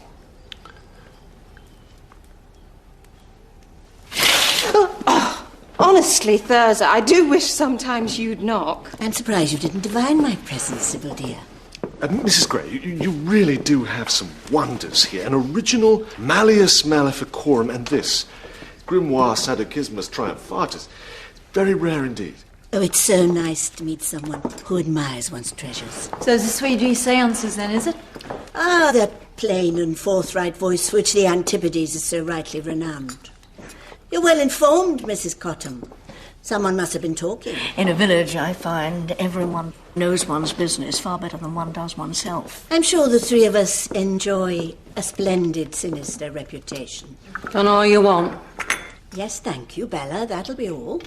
Honestly, Thurza, I do wish sometimes you'd knock. I'm surprised you didn't divine my presence, Sybil dear. Mrs. Gray, you really do have some wonders here. An original Malleus Maleficorum and this, Grimoire Sadokismus Triumphatus. Very rare indeed. Oh, it's so nice to meet someone who admires one's treasures. So it's the Swedish seances then, is it? Ah, that plain and forthright voice for which the Antipodes is so rightly renowned. You're well informed, Mrs. Cottam. Someone must have been talking. In a village, I find everyone knows one's business far better than one does oneself. I'm sure the three of us enjoy a splendid sinister reputation. Done all you want. Yes, thank you, Bella. That'll be all.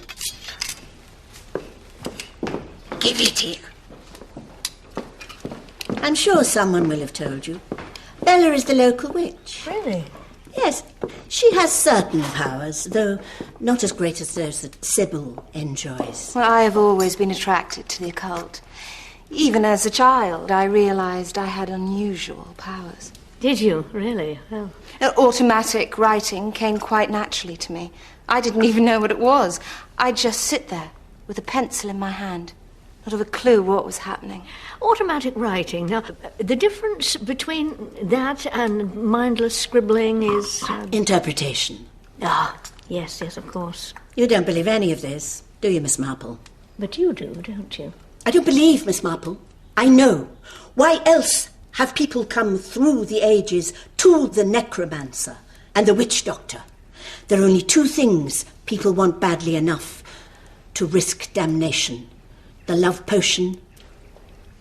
Give it here. I'm sure someone will have told you. Bella is the local witch. Really? Yes, she has certain powers, though not as great as those that Sybil enjoys. Well, I have always been attracted to the occult. Even as a child, I realised I had unusual powers. Did you, really? Oh. Automatic writing came quite naturally to me. I didn't even know what it was. I'd just sit there with a pencil in my hand, not have a clue what was happening. Automatic writing. Now, the difference between that and mindless scribbling is... interpretation. Ah, yes, of course. You don't believe any of this, do you, Miss Marple? But you do, don't you? I don't believe, Miss Marple. I know. Why else have people come through the ages to the necromancer and the witch doctor? There are only two things people want badly enough to risk damnation. The love potion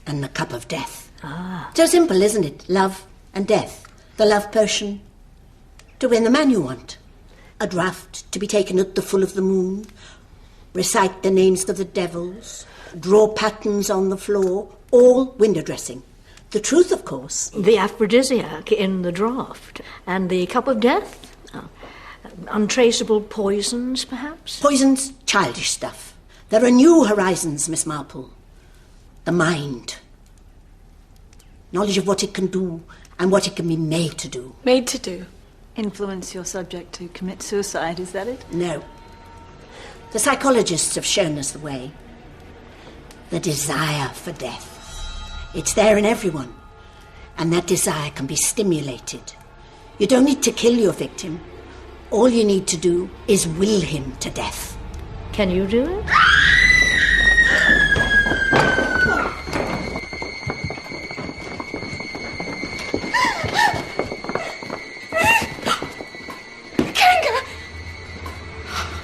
and the cup of death. Ah. So simple, isn't it? Love and death. The love potion to win the man you want. A draught to be taken at the full of the moon. Recite the names of the devils. Draw patterns on the floor. All window dressing. The truth, of course. The aphrodisiac in the draught. And the cup of death? Oh. Untraceable poisons, perhaps? Poisons? Childish stuff. There are new horizons, Miss Marple. The mind. Knowledge of what it can do and what it can be made to do. Made to do? Influence your subject to commit suicide, is that it? No. The psychologists have shown us the way. The desire for death. It's there in everyone. And that desire can be stimulated. You don't need to kill your victim. All you need to do is will him to death. Can you do it?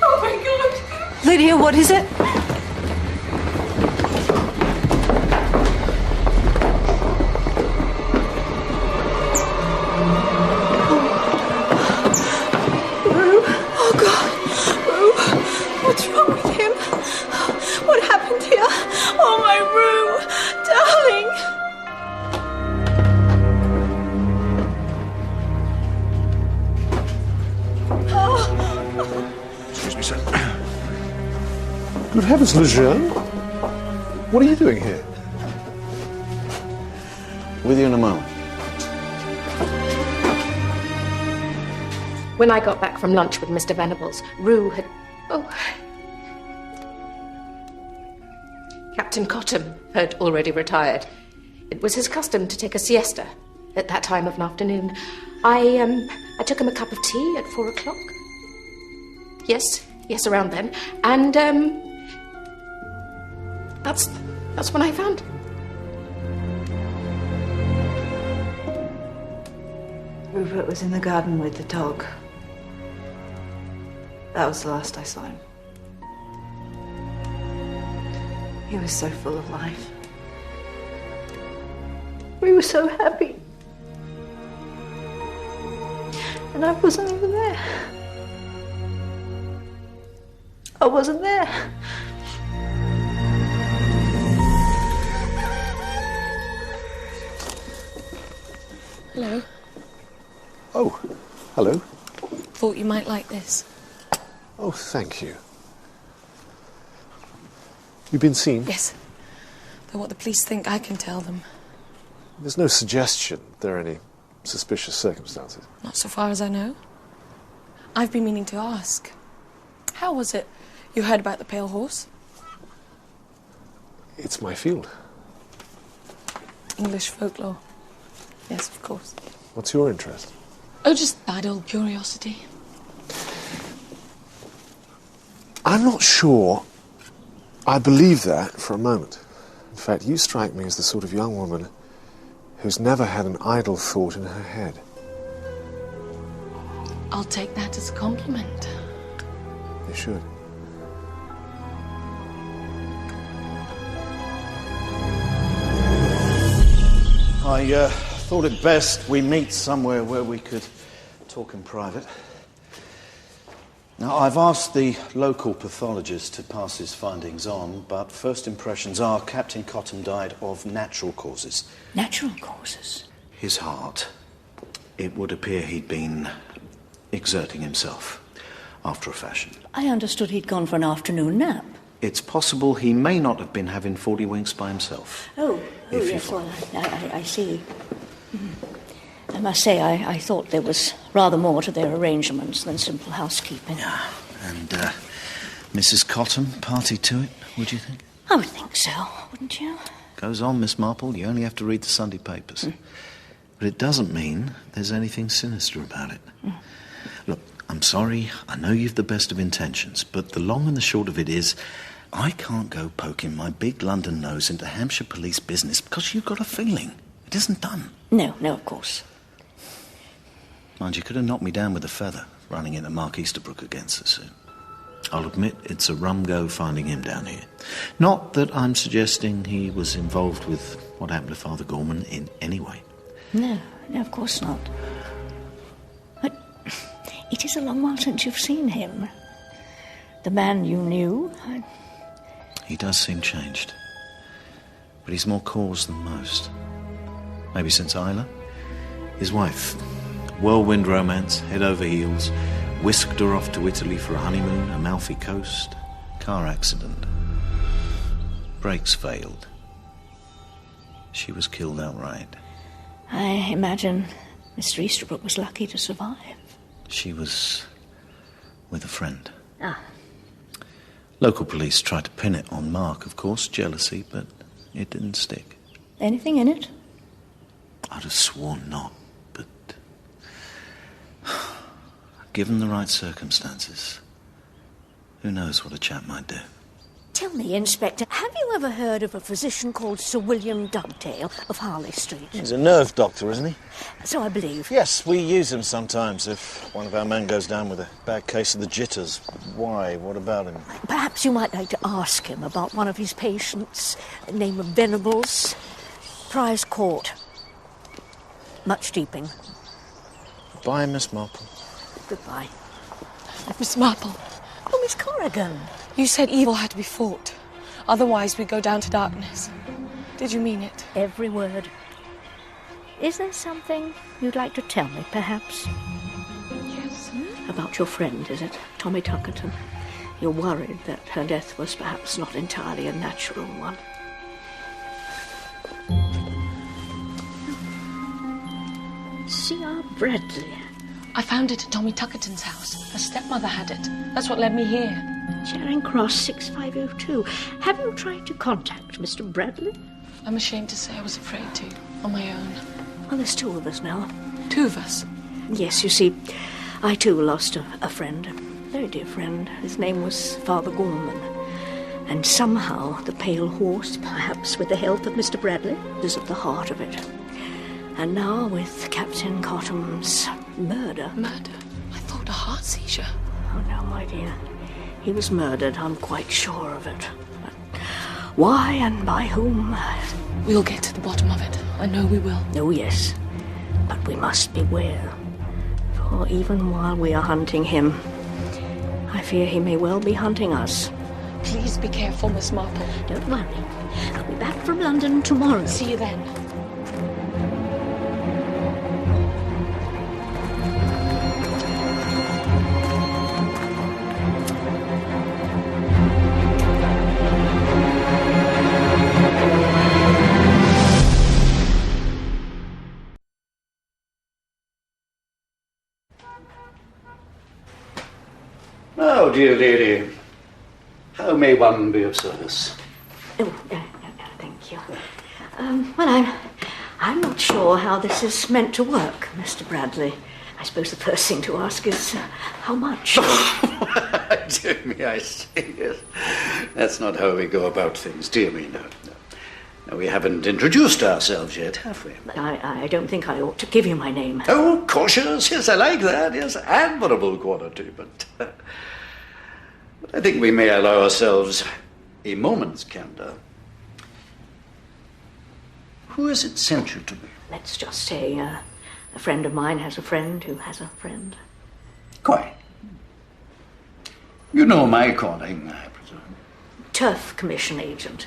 Oh my God! Lydia, what is it? Rue, oh God, Rue, what's wrong with him? What happened here? Oh my Rue, darling. Excuse me, sir. Good heavens, Lejeune! What are you doing here? With you in a moment. When I got back from lunch with Mr. Venables, Rue had... Oh. Captain Cottam had already retired. It was his custom to take a siesta at that time of an afternoon. I took him a cup of tea at 4 o'clock. Yes, around then. And, that's when I found him. Rupert was in the garden with the dog. That was the last I saw him. He was so full of life. We were so happy. And I wasn't even there. I wasn't there. Hello. Oh, hello. Thought you might like this. Oh, thank you. You've been seen? Yes. Though what the police think, I can tell them. There's no suggestion there are any suspicious circumstances. Not so far as I know. I've been meaning to ask. How was it you heard about the Pale Horse? It's my field. English folklore. Yes, of course. What's your interest? Oh, just idle curiosity. I'm not sure I believe that for a moment. In fact, you strike me as the sort of young woman who's never had an idle thought in her head. I'll take that as a compliment. You should. I thought it best we meet somewhere where we could talk in private. Now, I've asked the local pathologist to pass his findings on, but first impressions are Captain Cottam died of natural causes. Natural causes? His heart. It would appear he'd been exerting himself, after a fashion. I understood he'd gone for an afternoon nap. It's possible he may not have been having 40 winks by himself. Oh yes, well, I see. I must say, I thought there was rather more to their arrangements than simple housekeeping. Yeah, and Mrs. Cottam party to it, would you think? I would think so, wouldn't you? Goes on, Miss Marple, you only have to read the Sunday papers. But it doesn't mean there's anything sinister about it. Look, I'm sorry, I know you've the best of intentions, but the long and the short of it is, I can't go poking my big London nose into Hampshire police business because you've got a feeling. It isn't done. No, of course. Mind, you could have knocked me down with a feather, running into Mark Easterbrook against us soon. I'll admit it's a rum go finding him down here. Not that I'm suggesting he was involved with what happened to Father Gorman in any way. No, of course not. But it is a long while since you've seen him. The man you knew. He does seem changed. But he's more caused than most. Maybe since Isla. His wife. Whirlwind romance, head over heels. Whisked her off to Italy for a honeymoon, Amalfi Coast. Car accident. Brakes failed. She was killed outright. I imagine Mr. Easterbrook was lucky to survive. She was with a friend. Ah. Local police tried to pin it on Mark, of course, jealousy, but it didn't stick. Anything in it? I'd have sworn not, but given the right circumstances, who knows what a chap might do. Tell me, Inspector, have you ever heard of a physician called Sir William Dugdale of Harley Street? He's a nerve doctor, isn't he? So I believe. Yes, we use him sometimes if one of our men goes down with a bad case of the jitters. Why? What about him? Perhaps you might like to ask him about one of his patients, name of Venables, Prize Court. Much deeping. Goodbye, Miss Marple. Goodbye. Miss Marple. Oh, Miss Corrigan. You said evil had to be fought. Otherwise, we go down to darkness. Did you mean it? Every word. Is there something you'd like to tell me, perhaps? Yes. About your friend, is it? Tommy Tuckerton. You're worried that her death was perhaps not entirely a natural one. C.R. Bradley. I found it at Tommy Tuckerton's house. Her stepmother had it. That's what led me here. Charing Cross 6502. Have you tried to contact Mr. Bradley? I'm ashamed to say I was afraid to, on my own. Well, there's two of us now. Two of us? Yes, you see, I too lost a friend, a very dear friend. His name was Father Gorman. And somehow the Pale Horse, perhaps with the help of Mr. Bradley, is at the heart of it. And now with Captain Cotham's murder. Murder? I thought a heart seizure. Oh, no, my dear. He was murdered, I'm quite sure of it. But why and by whom? We'll get to the bottom of it. I know we will. Oh, yes. But we must beware. For even while we are hunting him, I fear he may well be hunting us. Please be careful, Miss Marple. Don't worry. I'll be back from London tomorrow. See you then. Oh, dear lady, how may one be of service? Oh, thank you. Well, I'm not sure how this is meant to work, Mr. Bradley. I suppose the first thing to ask is how much? Dear me, I see. Yes. That's not how we go about things, dear me, no. No, we haven't introduced ourselves yet, have we? I don't think I ought to give you my name. Oh, cautious, yes, I like that, yes, admirable quality, but I think we may allow ourselves a moment's candor. Who has it sent you to me? Let's just say a friend of mine has a friend who has a friend. Quite. You know my calling, I presume. Turf Commission agent.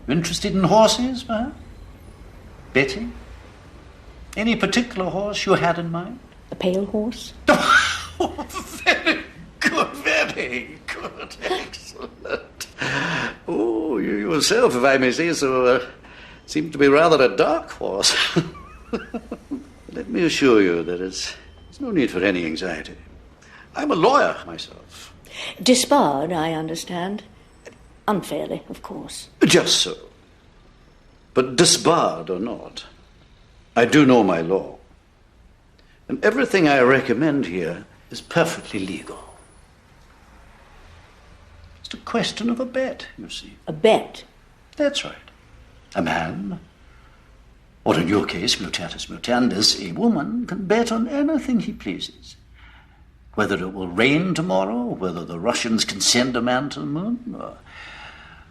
Interested in horses, perhaps? Betting? Any particular horse you had in mind? A pale horse? Very good, excellent. Oh, you yourself, if I may say so, seem to be rather a dark horse. Let me assure you that there's no need for any anxiety. I'm a lawyer myself. Disbarred, I understand. Unfairly, of course. Just so. But disbarred or not, I do know my law. And everything I recommend here is perfectly legal. It's a question of a bet, you see. A bet? That's right. A man, or in your case, mutatis mutandis, a woman, can bet on anything he pleases. Whether it will rain tomorrow, whether the Russians can send a man to the moon, or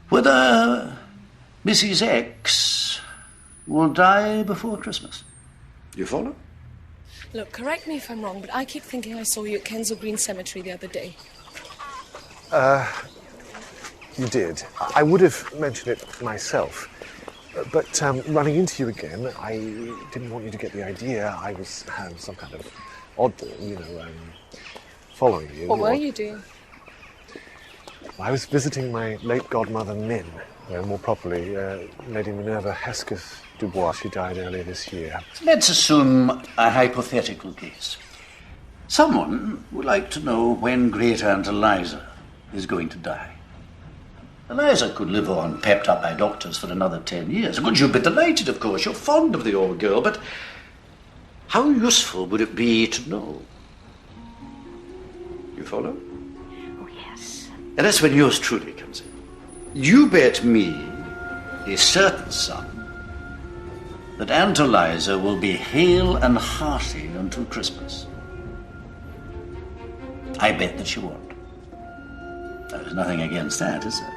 whether Mrs. X will die before Christmas. You follow? Look, correct me if I'm wrong, but I keep thinking I saw you at Kensal Green Cemetery the other day. You did. I would have mentioned it myself. But running into you again, I didn't want you to get the idea I was some kind of oddball, following you. What were you doing? I was visiting my late godmother, Min. More properly, Lady Minerva Hesketh Dubois. She died earlier this year. Let's assume a hypothetical case. Someone would like to know when Great Aunt Eliza is going to die. Eliza could live on, pepped up by doctors, for another 10 years. Would you be delighted, of course? You're fond of the old girl, but how useful would it be to know? You follow? Oh, yes. And that's when yours truly comes in. You bet me a certain sum that Aunt Eliza will be hale and hearty until Christmas. I bet that she won't. There's nothing against that, is there?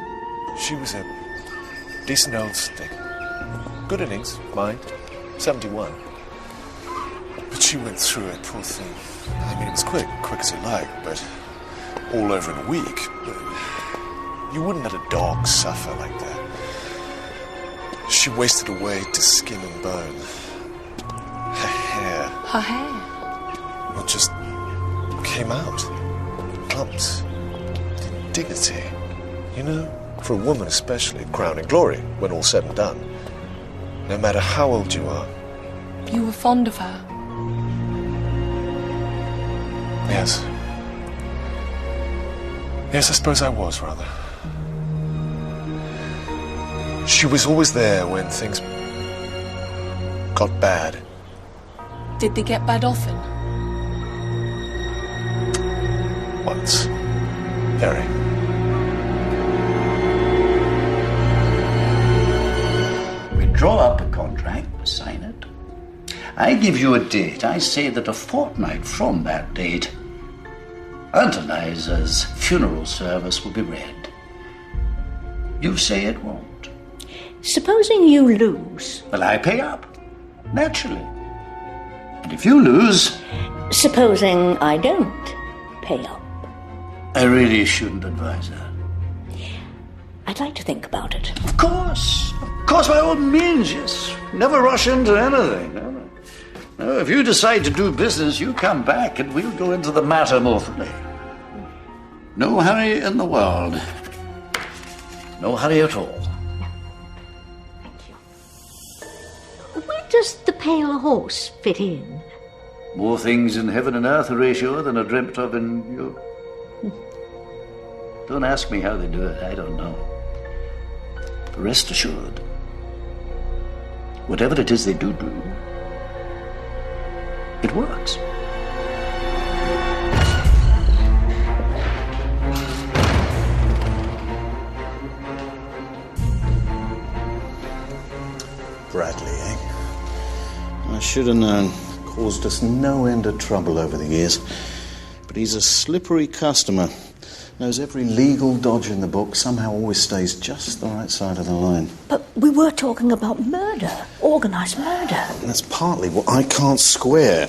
She was a decent old stick. Good innings, mind. 71. But she went through it, poor thing. I mean, it was quick as you like, but all over in a week. You wouldn't let a dog suffer like that. She wasted away to skin and bone. Her hair. Her hair? Well, just came out. Clumps. Dignity. You know? For a woman especially, crowning glory, when all's said and done. No matter how old you are. You were fond of her? Yes. Yes, I suppose I was, rather. She was always there when things got bad. Did they get bad often? Once. Very. Draw up a contract, sign it. I give you a date. I say that a fortnight from that date, Aunt Eliza's funeral service will be read. You say it won't. Supposing you lose. Well, I pay up, naturally. And if you lose... Supposing I don't pay up. I really shouldn't advise that. I'd like to think about it. Of course, by all means, yes. Never rush into anything. No, if you decide to do business, you come back and we'll go into the matter more fully. No hurry in the world. No hurry at all. Where does the pale horse fit in? More things in heaven and earth, Horatio, than are dreamt of in you. Don't ask me how they do it. I don't know. But rest assured, whatever it is they do, it works. Bradley, eh? I should have known. Caused us no end of trouble over the years. But he's a slippery customer. Knows every legal dodge in the book, somehow always stays just the right side of the line. But we were talking about murder, organised murder. And that's partly what I can't square.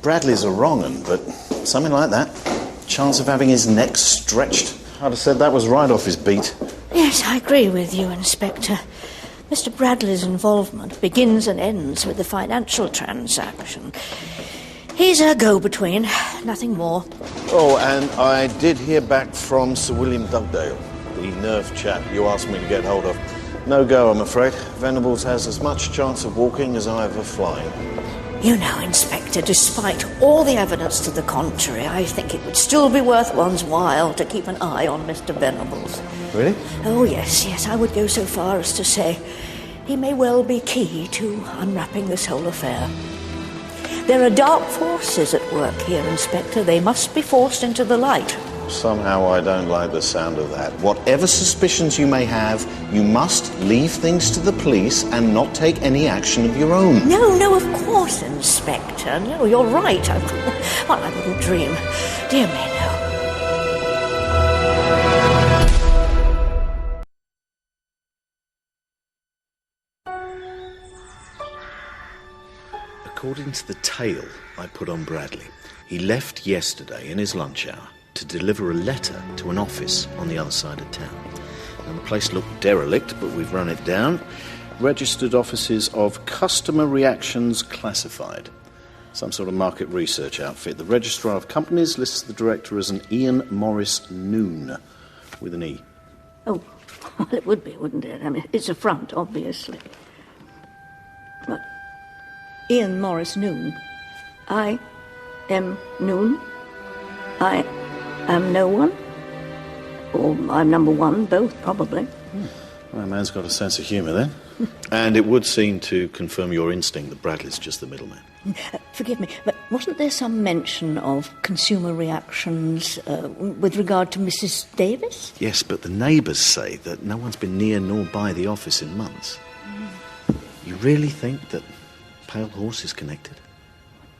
Bradley's a wrong 'un, but something like that. Chance of having his neck stretched. I'd have said that was right off his beat. Yes, I agree with you, Inspector. Mr. Bradley's involvement begins and ends with the financial transaction. He's a go-between, nothing more. Oh, and I did hear back from Sir William Dugdale, the nerve chap you asked me to get hold of. No go, I'm afraid. Venables has as much chance of walking as I have of flying. You know, Inspector, despite all the evidence to the contrary, I think it would still be worth one's while to keep an eye on Mr. Venables. Really? Oh, yes, I would go so far as to say he may well be key to unwrapping this whole affair. There are dark forces at work here, Inspector. They must be forced into the light. Somehow I don't like the sound of that. Whatever suspicions you may have, you must leave things to the police and not take any action of your own. No, of course, Inspector. No, you're right. I wouldn't dream. Dear me, no. According to the tale I put on Bradley, he left yesterday in his lunch hour to deliver a letter to an office on the other side of town. Now, the place looked derelict, but we've run it down. Registered offices of Customer Reactions Classified. Some sort of market research outfit. The Registrar of Companies lists the director as an Ian Morris Noon, with an E. Oh, Well, it would be, wouldn't it? I mean, it's a front, obviously. But Ian Morris Noon. I am Noon. I am no one. Or I'm number one, both, probably. Well, that man's got a sense of humour, then. And it would seem to confirm your instinct that Bradley's just the middleman. Forgive me, but wasn't there some mention of consumer reactions with regard to Mrs. Davis? Yes, but the neighbours say that no one's been near nor by the office in months. You really think that Pale Horse is connected?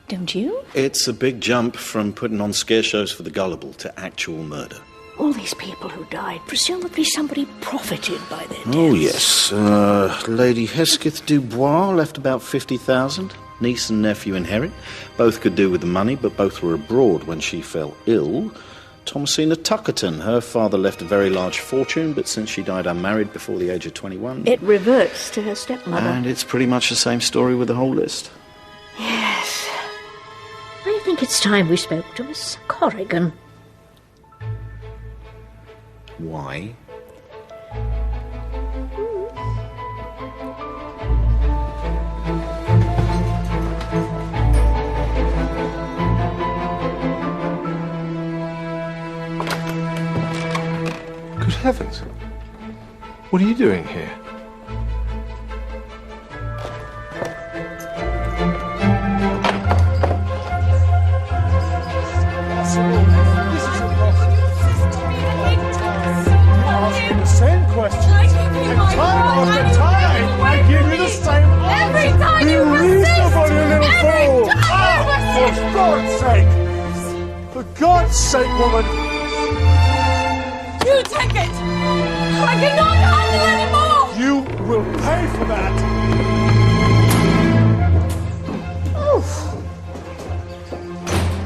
Don't you? It's a big jump from putting on scare shows for the gullible to actual murder. All these people who died, presumably somebody profited by their deaths. Oh, yes. Lady Hesketh Dubois left about 50,000. Niece and nephew inherit. Both could do with the money, but both were abroad when she fell ill. Thomasina Tuckerton, her father left a very large fortune, but since she died unmarried before the age of 21... It reverts to her stepmother. And it's pretty much the same story with the whole list. Yes. I think it's time we spoke to Miss Corrigan. Why? Good heavens. What are you doing here? For God's sake, woman! You take it! I cannot handle anymore! You will pay for that!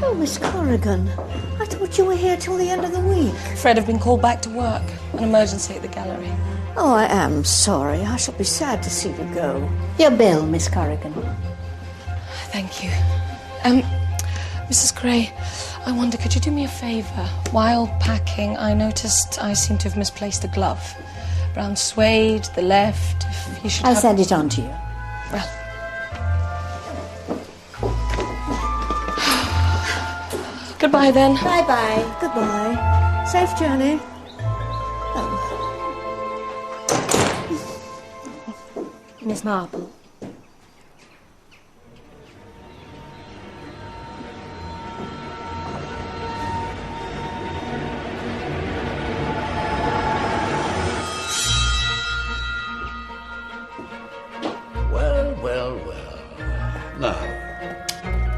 Oh, Miss Corrigan. I thought you were here till the end of the week. Fred have been called back to work. An emergency at the gallery. Oh, I am sorry. I shall be sad to see you go. Your bill, Miss Corrigan. Thank you. Mrs. Gray, I wonder, could you do me a favour? While packing, I noticed I seem to have misplaced a glove. Brown suede, the left, if you should I'll send it on to you. Well. Goodbye, then. Bye-bye. Goodbye. Safe journey. Miss Marple. Now,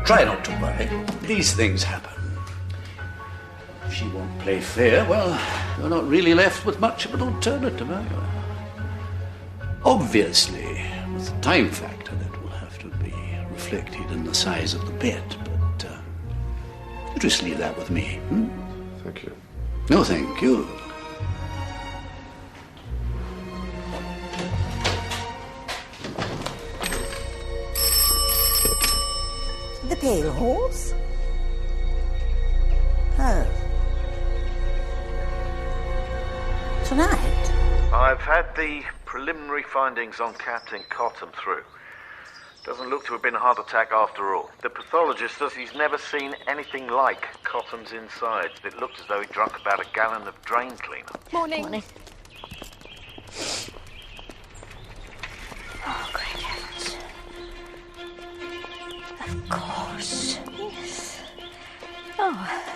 try not to worry. These things happen. If she won't play fair, well, you're not really left with much of an alternative, are you? Obviously, with the time factor, that will have to be reflected in the size of the bet, but you just leave that with me. Thank you. No, thank you. The Pale Horse? Oh. Tonight? I've had the preliminary findings on Captain Cotton through. Doesn't look to have been a heart attack after all. The pathologist says he's never seen anything like Cotton's insides. It looked as though he drunk about a gallon of drain cleaner. Morning. Oh, great heavens. Of course. Yes. Oh.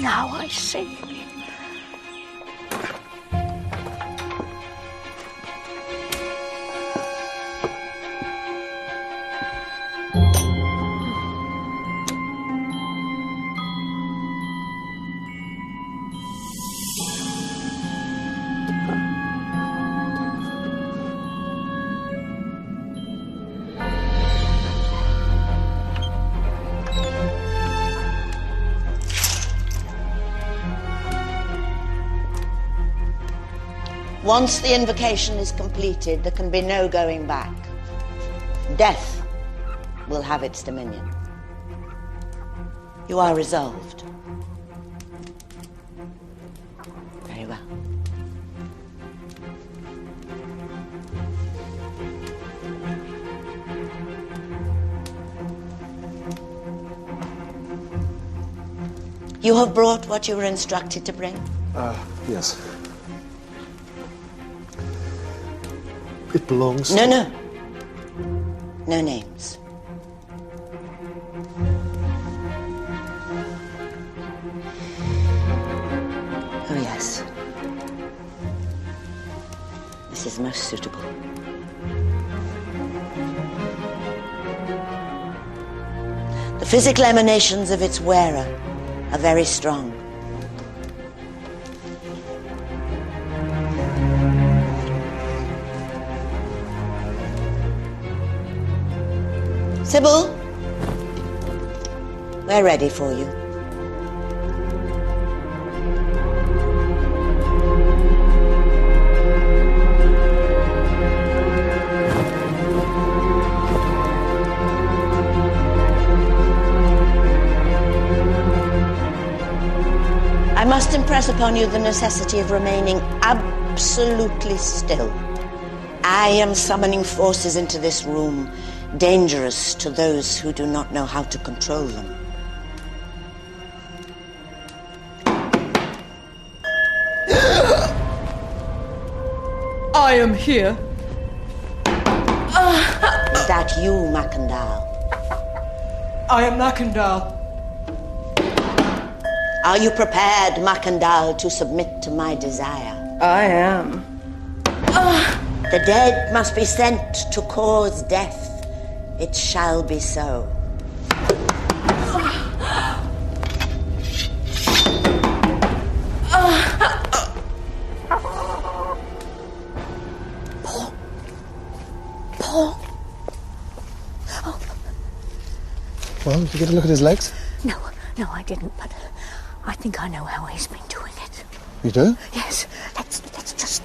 Now I see. Once the invocation is completed, there can be no going back. Death will have its dominion. You are resolved. You have brought what you were instructed to bring? Yes. It belongs... No. No names. Oh, yes. This is most suitable. The physical emanations of its wearer are very strong. Sybil, we're ready for you. I must impress upon you the necessity of remaining absolutely still. I am summoning forces into this room, dangerous to those who do not know how to control them. I am here. Is that you, Macandal? I am Macandal. Are you prepared, Macandal, to submit to my desire? I am. The dead must be sent to cause death. It shall be so. Paul. Well, did you get a look at his legs? No, I didn't, but I think I know how he's been doing it. You do? Yes, let's just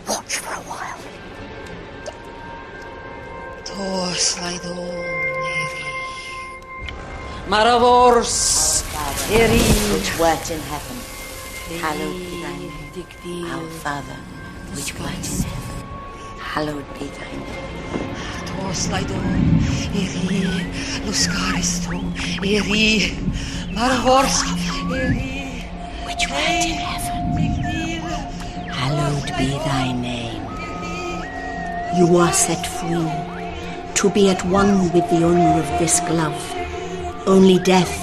watch for a while. Maravors, which wert in heaven, hallowed be thy name. Our Father, which wert in heaven, hallowed be thy name. Which wert in heaven, hallowed be thy name. You are set free to be at one with the owner of this glove. Only death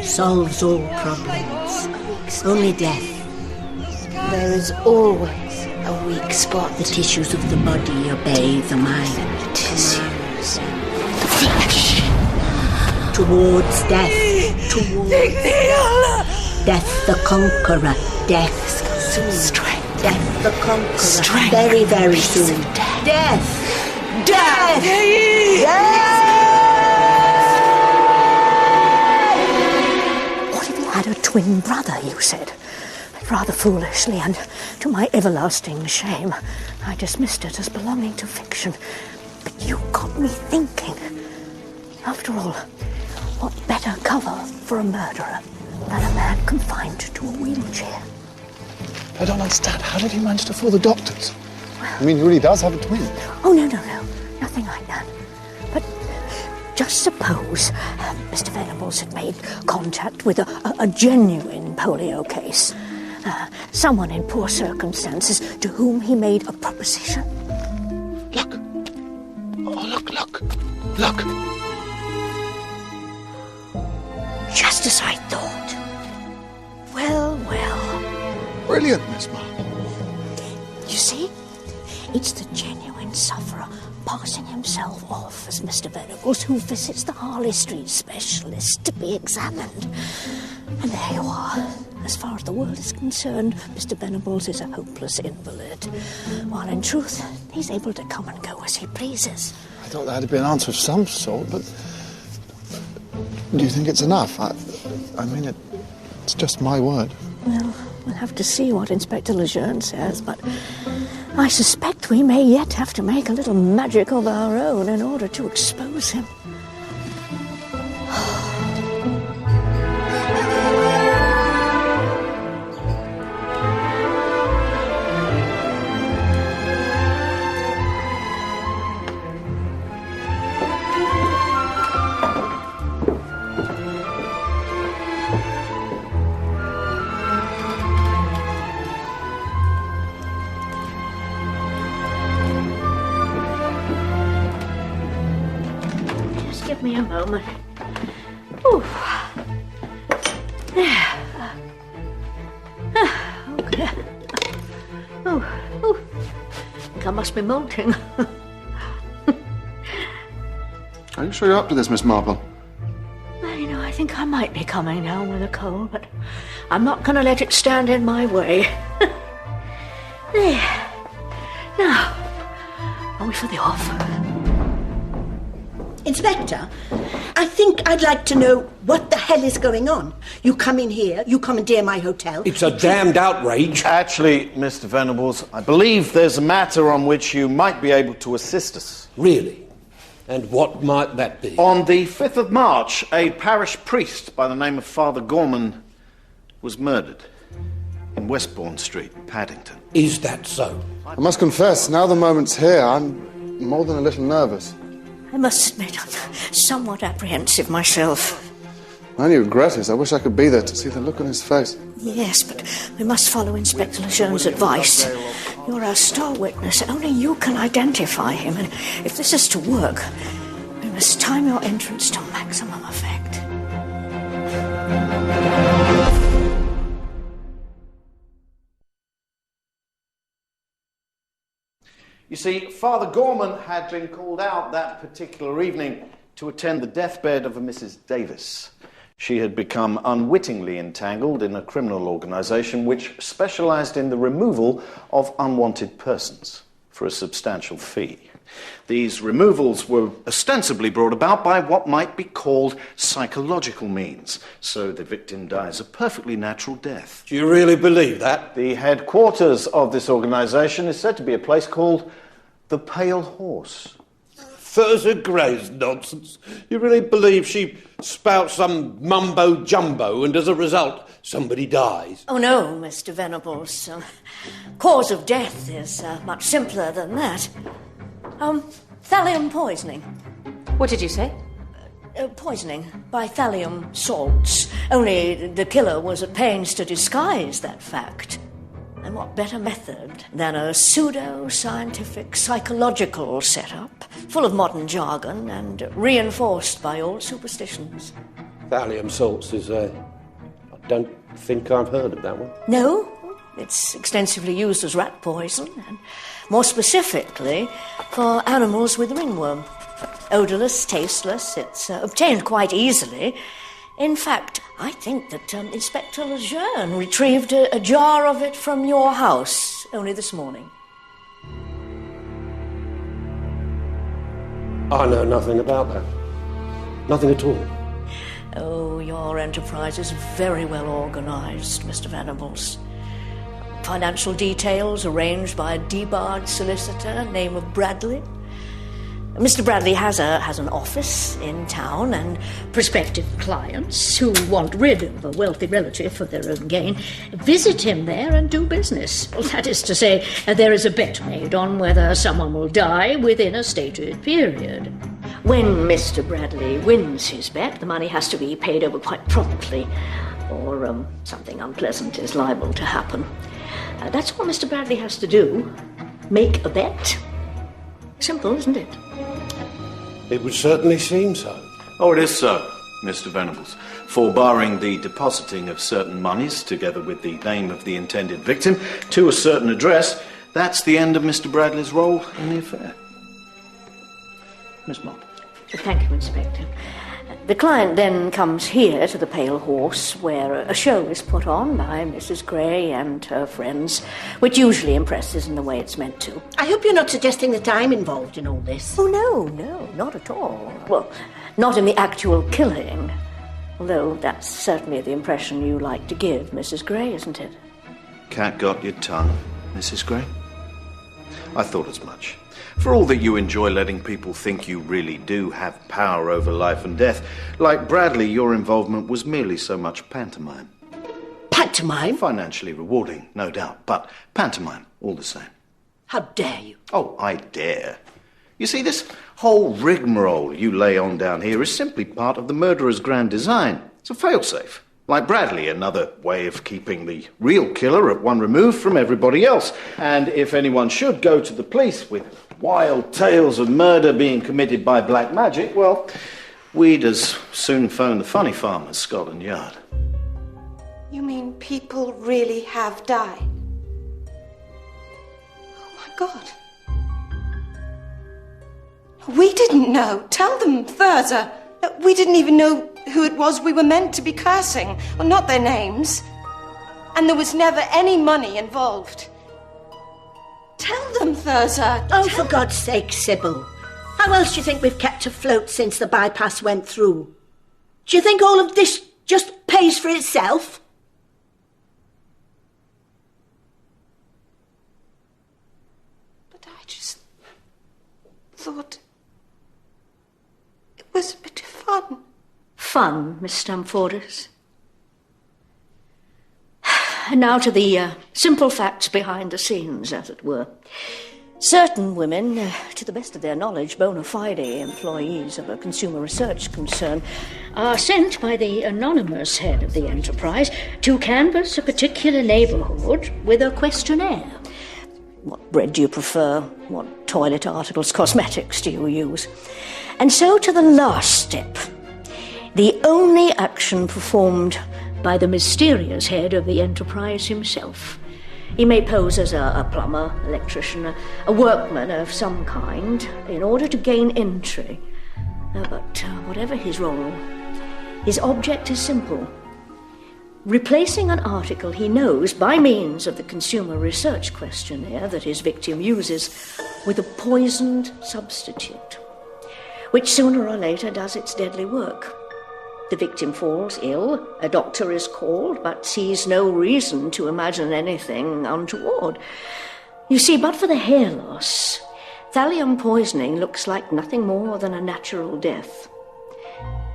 solves all problems. Only death. There is always a weak spot. The tissues of the body obey the mind. The tissues. The flesh. Towards death. Towards death the conqueror. Death soon. Strength. Death the conqueror. Strength. Very, very soon. Death. Death. Death. Death. What if he had a twin brother, you said? Rather foolishly, and to my everlasting shame, I dismissed it as belonging to fiction. But you got me thinking. After all, what better cover for a murderer than a man confined to a wheelchair? I don't understand. How did he manage to fool the doctors? I mean, he really does have a twin. Oh, no. Nothing like that. But just suppose Mr. Venables had made contact with a genuine polio case. Someone in poor circumstances to whom he made a proposition. Look. Oh, look. Just as I thought. Well. Brilliant, Miss Marple. You see? It's the genuine sufferer passing himself off as Mr. Venables, who visits the Harley Street specialist to be examined. And there you are. As far as the world is concerned, Mr. Venables is a hopeless invalid, while in truth, he's able to come and go as he pleases. I thought that had to be an answer of some sort, but do you think it's enough? I mean, it's just my word. Well, we'll have to see what Inspector Lejeune says, but I suspect we may yet have to make a little magic of our own in order to expose him. give me a moment. Ooh. There. Okay. Oh. I think I must be molting. Are you sure you're up to this, Miss Marple? I think I might be coming down with a cold, but I'm not going to let it stand in my way. There. Now, are we for the off? Inspector, I think I'd like to know what the hell is going on. You come in here, you commandeer my hotel. It's a damned outrage. Actually, Mr. Venables, I believe there's a matter on which you might be able to assist us. Really? And what might that be? On the 5th of March, a parish priest by the name of Father Gorman was murdered in Westbourne Street, Paddington. Is that so? I must confess, now the moment's here, I'm more than a little nervous. I must admit, I'm somewhat apprehensive myself. My only regret is I wish I could be there to see the look on his face. Yes, but we must follow Inspector Lejeune's advice. You're our star witness. Only you can identify him. And if this is to work, we must time your entrance to maximum effect. You see, Father Gorman had been called out that particular evening to attend the deathbed of a Mrs. Davis. She had become unwittingly entangled in a criminal organisation which specialised in the removal of unwanted persons for a substantial fee. These removals were ostensibly brought about by what might be called psychological means, so the victim dies a perfectly natural death. Do you really believe that? The headquarters of this organisation is said to be a place called the Pale Horse. Further Gray's nonsense. You really believe she spouts some mumbo-jumbo and as a result somebody dies? Oh, no, Mr. Venables. Cause of death is much simpler than that. Thallium poisoning. What did you say? Poisoning by thallium salts. Only the killer was at pains to disguise that fact. And what better method than a pseudo-scientific psychological setup, full of modern jargon and reinforced by old superstitions? Thallium salts is, I don't think I've heard of that one. No, it's extensively used as rat poison, and more specifically for animals with ringworm. Odourless, tasteless, it's obtained quite easily. In fact, I think that Inspector Lejeune retrieved a jar of it from your house only this morning. I know nothing about that. Nothing at all. Oh, your enterprise is very well organised, Mr. Venables. Financial details arranged by a debarred solicitor, name of Bradley. Mr. Bradley has an office in town, and prospective clients who want rid of a wealthy relative for their own gain visit him there and do business. Well, that is to say, there is a bet made on whether someone will die within a stated period. When Mr. Bradley wins his bet, the money has to be paid over quite promptly, or something unpleasant is liable to happen. That's all Mr. Bradley has to do. Make a bet. Simple, isn't it? It would certainly seem so. Oh, it is so, Mr. Venables. For barring the depositing of certain monies, together with the name of the intended victim, to a certain address, that's the end of Mr. Bradley's role in the affair. Miss Marple. Thank you, Inspector. The client then comes here to the Pale Horse, where a show is put on by Mrs. Gray and her friends, which usually impresses in the way it's meant to. I hope you're not suggesting that I'm involved in all this. Oh, no, not at all. Well, not in the actual killing, although that's certainly the impression you like to give Mrs. Gray, isn't it? Cat got your tongue, Mrs. Gray? I thought as much. For all that you enjoy letting people think you really do have power over life and death, like Bradley, your involvement was merely so much pantomime. Pantomime? Financially rewarding, no doubt, but pantomime all the same. How dare you? Oh, I dare. You see, this whole rigmarole you lay on down here is simply part of the murderer's grand design. It's a failsafe. Like Bradley, another way of keeping the real killer at one remove from everybody else. And if anyone should go to the police with wild tales of murder being committed by black magic, well, We'd as soon phone the funny farm as Scotland Yard. You mean people really have died? Oh, my God. We didn't know. Tell them, Thurza. We didn't even know who it was we were meant to be cursing. Well, not their names. And there was never any money involved. Tell them, Thurza. Oh, for God's sake, Sybil. How else do you think we've kept afloat since the bypass went through? Do you think all of this just pays for itself? But I just thought it was a bit of fun. Fun, Miss Stamfordis. And now to the simple facts behind the scenes, as it were. Certain women, to the best of their knowledge, bona fide employees of a consumer research concern, are sent by the anonymous head of the enterprise to canvass a particular neighbourhood with a questionnaire. What bread do you prefer? What toilet articles, cosmetics do you use? And so to the last step, the only action performed by the mysterious head of the enterprise himself. He may pose as a plumber, electrician, a workman of some kind, in order to gain entry. But whatever his role, his object is simple. Replacing an article he knows by means of the consumer research questionnaire that his victim uses with a poisoned substitute, which sooner or later does its deadly work. The victim falls ill, a doctor is called, but sees no reason to imagine anything untoward. You see, but for the hair loss, thallium poisoning looks like nothing more than a natural death.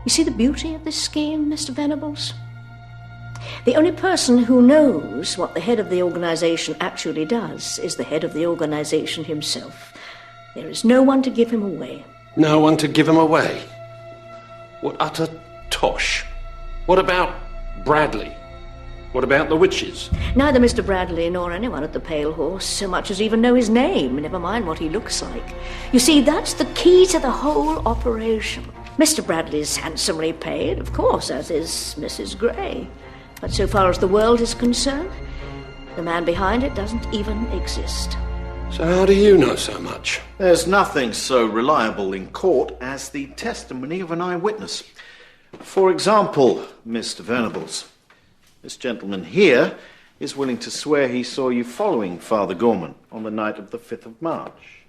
You see the beauty of this scheme, Mr. Venables? The only person who knows what the head of the organisation actually does is the head of the organisation himself. There is no one to give him away. No one to give him away? What utter tosh. What about Bradley? What about the witches? Neither Mr. Bradley nor anyone at the Pale Horse so much as even know his name, never mind what he looks like. You see, that's the key to the whole operation. Mr. Bradley's handsomely paid, of course, as is Mrs. Gray. But so far as the world is concerned, the man behind it doesn't even exist. So how do you know so much? There's nothing so reliable in court as the testimony of an eyewitness. For example, Mr. Venables, this gentleman here is willing to swear he saw you following Father Gorman on the night of the 5th of March.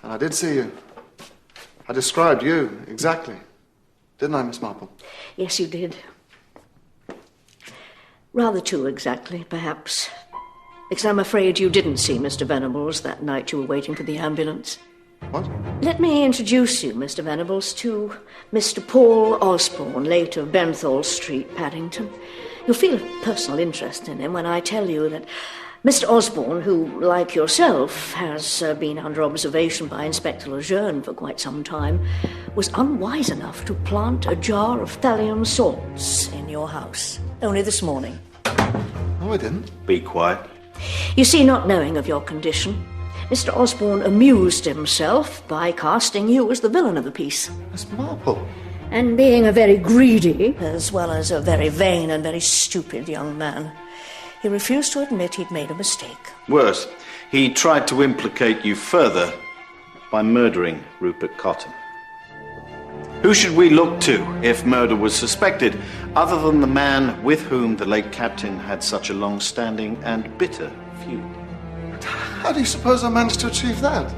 I did see you. I described you exactly. Didn't I, Miss Marple? Yes, you did. Rather too exactly, perhaps. Because I'm afraid you didn't see Mr. Venables that night you were waiting for the ambulance. What? Let me introduce you, Mr. Venables, to Mr. Paul Osborne, late of Benthall Street, Paddington. You'll feel a personal interest in him when I tell you that Mr. Osborne, who, like yourself, has been under observation by Inspector Lejeune for quite some time, was unwise enough to plant a jar of thallium salts in your house, only this morning. No, I didn't. Be quiet. You see, not knowing of your condition, Mr. Osborne amused himself by casting you as the villain of the piece. Miss Marple? And being a very greedy, as well as a very vain and very stupid young man, he refused to admit he'd made a mistake. Worse, he tried to implicate you further by murdering Rupert Cotton. Who should we look to if murder was suspected, other than the man with whom the late captain had such a long-standing and bitter feud? How do you suppose I managed to achieve that?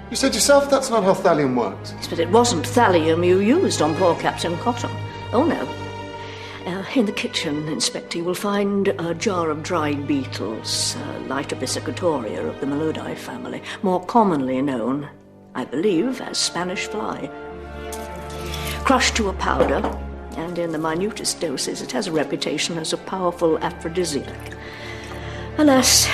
You said yourself that's not how thallium works. Yes, but it wasn't thallium you used on poor Captain Cotton. Oh, no. In the kitchen, Inspector, you will find a jar of dried beetles, Lighter piscatoria of the Melodidae family, more commonly known, I believe, as Spanish fly. Crushed to a powder, and in the minutest doses, it has a reputation as a powerful aphrodisiac. Alas,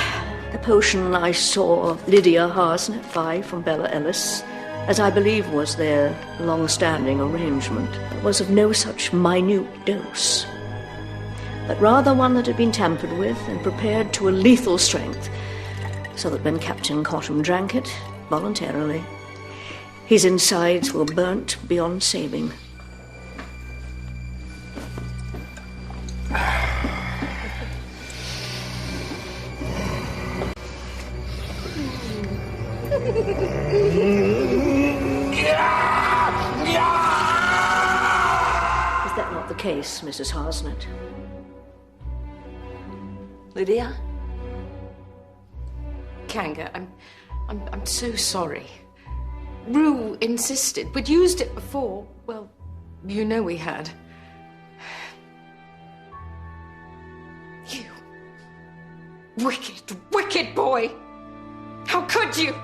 the potion I saw Lydia Harsnet buy from Bella Ellis, as I believe was their long-standing arrangement, was of no such minute dose, but rather one that had been tampered with and prepared to a lethal strength, so that when Captain Cotton drank it, voluntarily, his insides were burnt beyond saving. case, Mrs. Harsnett. Lydia? Kanga, I'm so sorry. Rue insisted. We'd used it before. Well, you know we had. You wicked, wicked boy! How could you?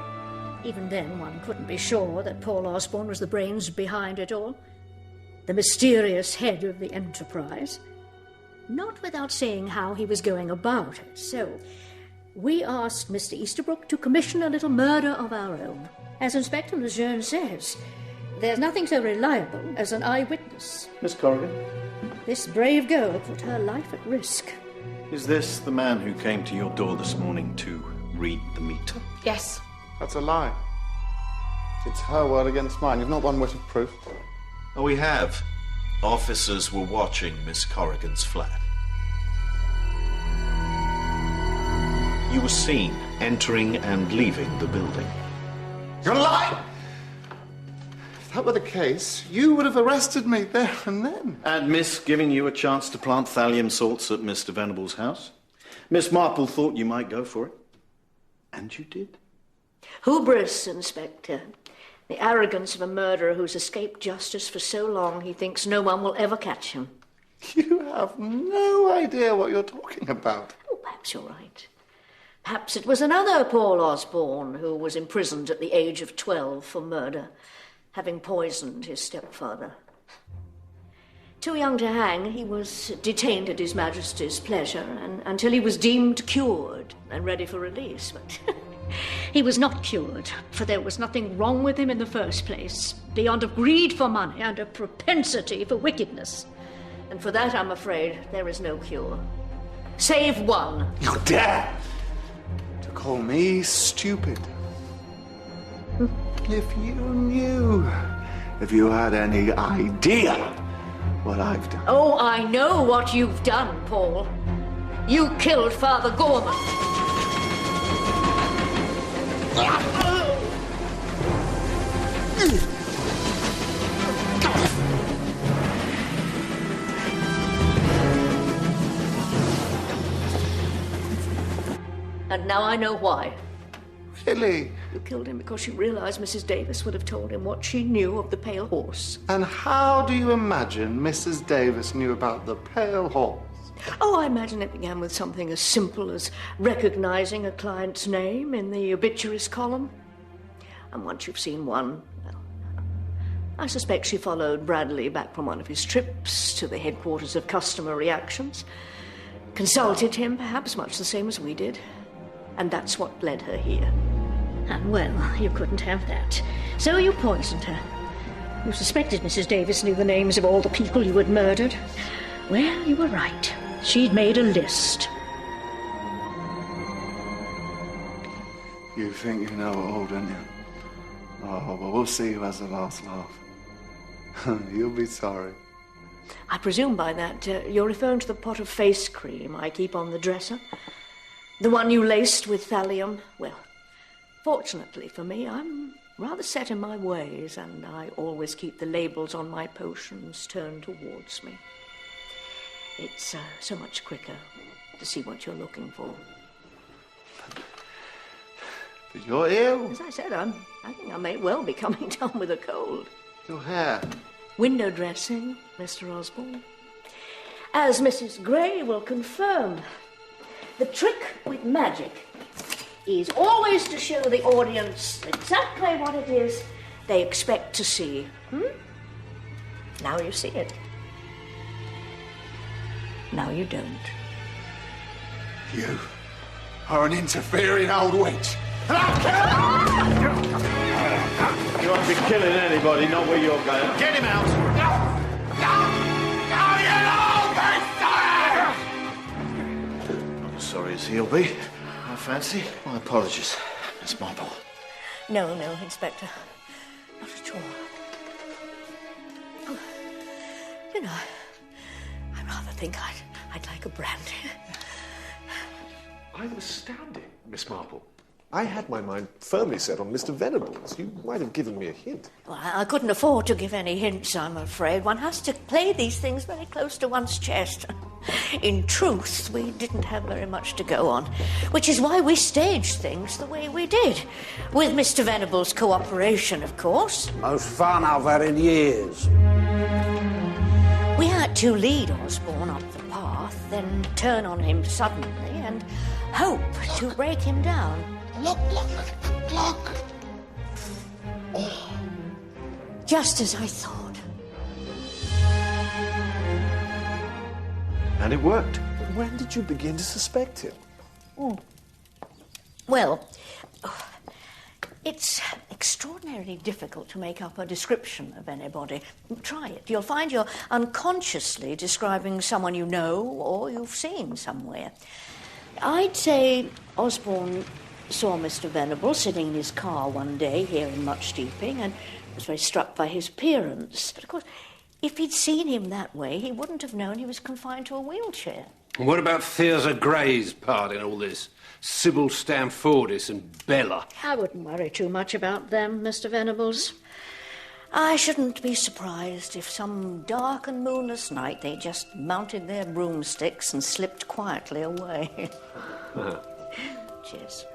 Even then, one couldn't be sure that Paul Osborne was the brains behind it all. The mysterious head of the enterprise. Not without saying how he was going about it. So, we asked Mr. Easterbrook to commission a little murder of our own. As Inspector Lejeune says, there's nothing so reliable as an eyewitness. Miss Corrigan? This brave girl put her life at risk. Is this the man who came to your door this morning to read the meter? Yes. That's a lie. It's her word against mine. You've not one whit of proof. Oh, we have. Officers were watching Miss Corrigan's flat. You were seen entering and leaving the building. You're lying! If that were the case, you would have arrested me there and then. And Miss giving you a chance to plant thallium salts at Mr. Venable's house. Miss Marple thought you might go for it. And you did. Hubris, Inspector. The arrogance of a murderer who's escaped justice for so long he thinks no one will ever catch him. You have no idea what you're talking about. Oh, perhaps you're right. Perhaps it was another Paul Osborne who was imprisoned at the age of 12 for murder, having poisoned his stepfather. Too young to hang, he was detained at His Majesty's pleasure until he was deemed cured and ready for release. But he was not cured, for there was nothing wrong with him in the first place, beyond a greed for money and a propensity for wickedness. And for that, I'm afraid, there is no cure. Save one. You dare to call me stupid? If you had any idea what I've done. Oh, I know what you've done, Paul. You killed Father Gorman. And now I know why. Really? You killed him because you realized Mrs. Davis would have told him what she knew of the Pale Horse. And how do you imagine Mrs. Davis knew about the Pale Horse? Oh, I imagine it began with something as simple as recognizing a client's name in the obituaries column. And once you've seen one, well, I suspect she followed Bradley back from one of his trips to the headquarters of Customer Reactions, consulted him, perhaps much the same as we did, and that's what led her here. And well, you couldn't have that. So you poisoned her. You suspected Mrs. Davis knew the names of all the people you had murdered. Well, you were right. She'd made a list. You think you know it all, don't you? Oh, well, we'll see who has the last laugh. You'll be sorry. I presume by that you're referring to the pot of face cream I keep on the dresser? The one you laced with thallium? Well, fortunately for me, I'm rather set in my ways, and I always keep the labels on my potions turned towards me. It's so much quicker to see what you're looking for. But you're ill. As I said, I think I may well be coming down with a cold. Your hair. Window dressing, Mr. Osborne. As Mrs. Gray will confirm, the trick with magic is always to show the audience exactly what it is they expect to see. Now you see it. Now you don't. You are an interfering old witch. And I'll kill you! You won't be killing anybody, not where you're going. Get him out! Not as sorry as he'll be, I fancy. My apologies, Miss Marple. No, Inspector. Not at all. Oh, you know, I rather think I'd like a brandy. I'm astounded, Miss Marple. I had my mind firmly set on Mr. Venables. You might have given me a hint. Well, I couldn't afford to give any hints, I'm afraid. One has to play these things very close to one's chest. In truth, we didn't have very much to go on, which is why we staged things the way we did. With Mr. Venables' cooperation, of course. Most fun I've had in years. We had to lead Osborne up the path, then turn on him suddenly and hope to break him down. Look! Oh. Just as I thought. And it worked. But when did you begin to suspect him? Well, it's extraordinarily difficult to make up a description of anybody. Try it. You'll find you're unconsciously describing someone you know or you've seen somewhere. I'd say Osborne saw Mr. Venables sitting in his car one day here in Much Deeping and was very struck by his appearance. But, of course, if he'd seen him that way, he wouldn't have known he was confined to a wheelchair. And what about Thirza Gray's part in all this? Sybil Stamfordis and Bella. I wouldn't worry too much about them, Mr. Venables. I shouldn't be surprised if some dark and moonless night they just mounted their broomsticks and slipped quietly away. Cheers.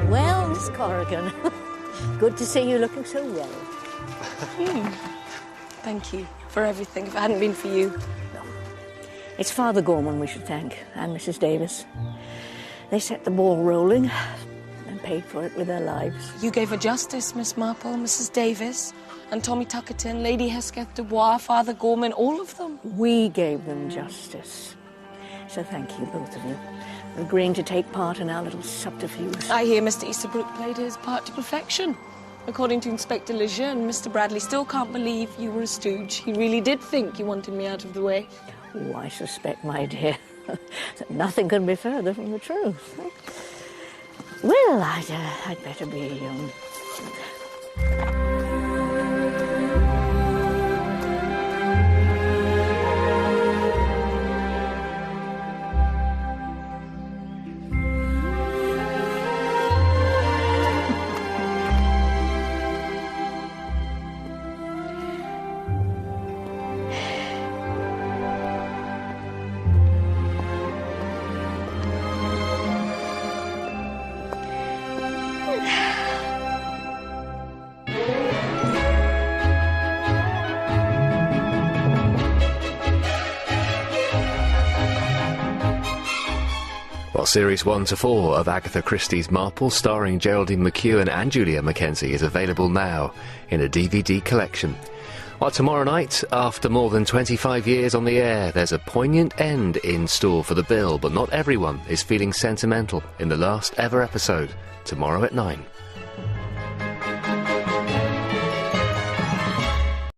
Well, Miss Corrigan, good to see you looking so well. Thank you for everything. If it hadn't been for you... No. It's Father Gorman we should thank, and Mrs. Davis. They set the ball rolling and paid for it with their lives. You gave her justice, Miss Marple, Mrs. Davis, and Tommy Tuckerton, Lady Hesketh Dubois, Father Gorman, all of them. We gave them justice. So thank you, both of you, for agreeing to take part in our little subterfuge. I hear Mr. Easterbrook played his part to perfection. According to Inspector Lejeune, Mr. Bradley still can't believe you were a stooge. He really did think you wanted me out of the way. Oh, I suspect, my dear, that nothing can be further from the truth. Well, I'd better be... Series 1 to 4 of Agatha Christie's Marple, starring Geraldine McEwen and Julia Mackenzie, is available now in a DVD collection. While tomorrow night, after more than 25 years on the air, there's a poignant end in store for the bill, but not everyone is feeling sentimental in the last ever episode, tomorrow at 9.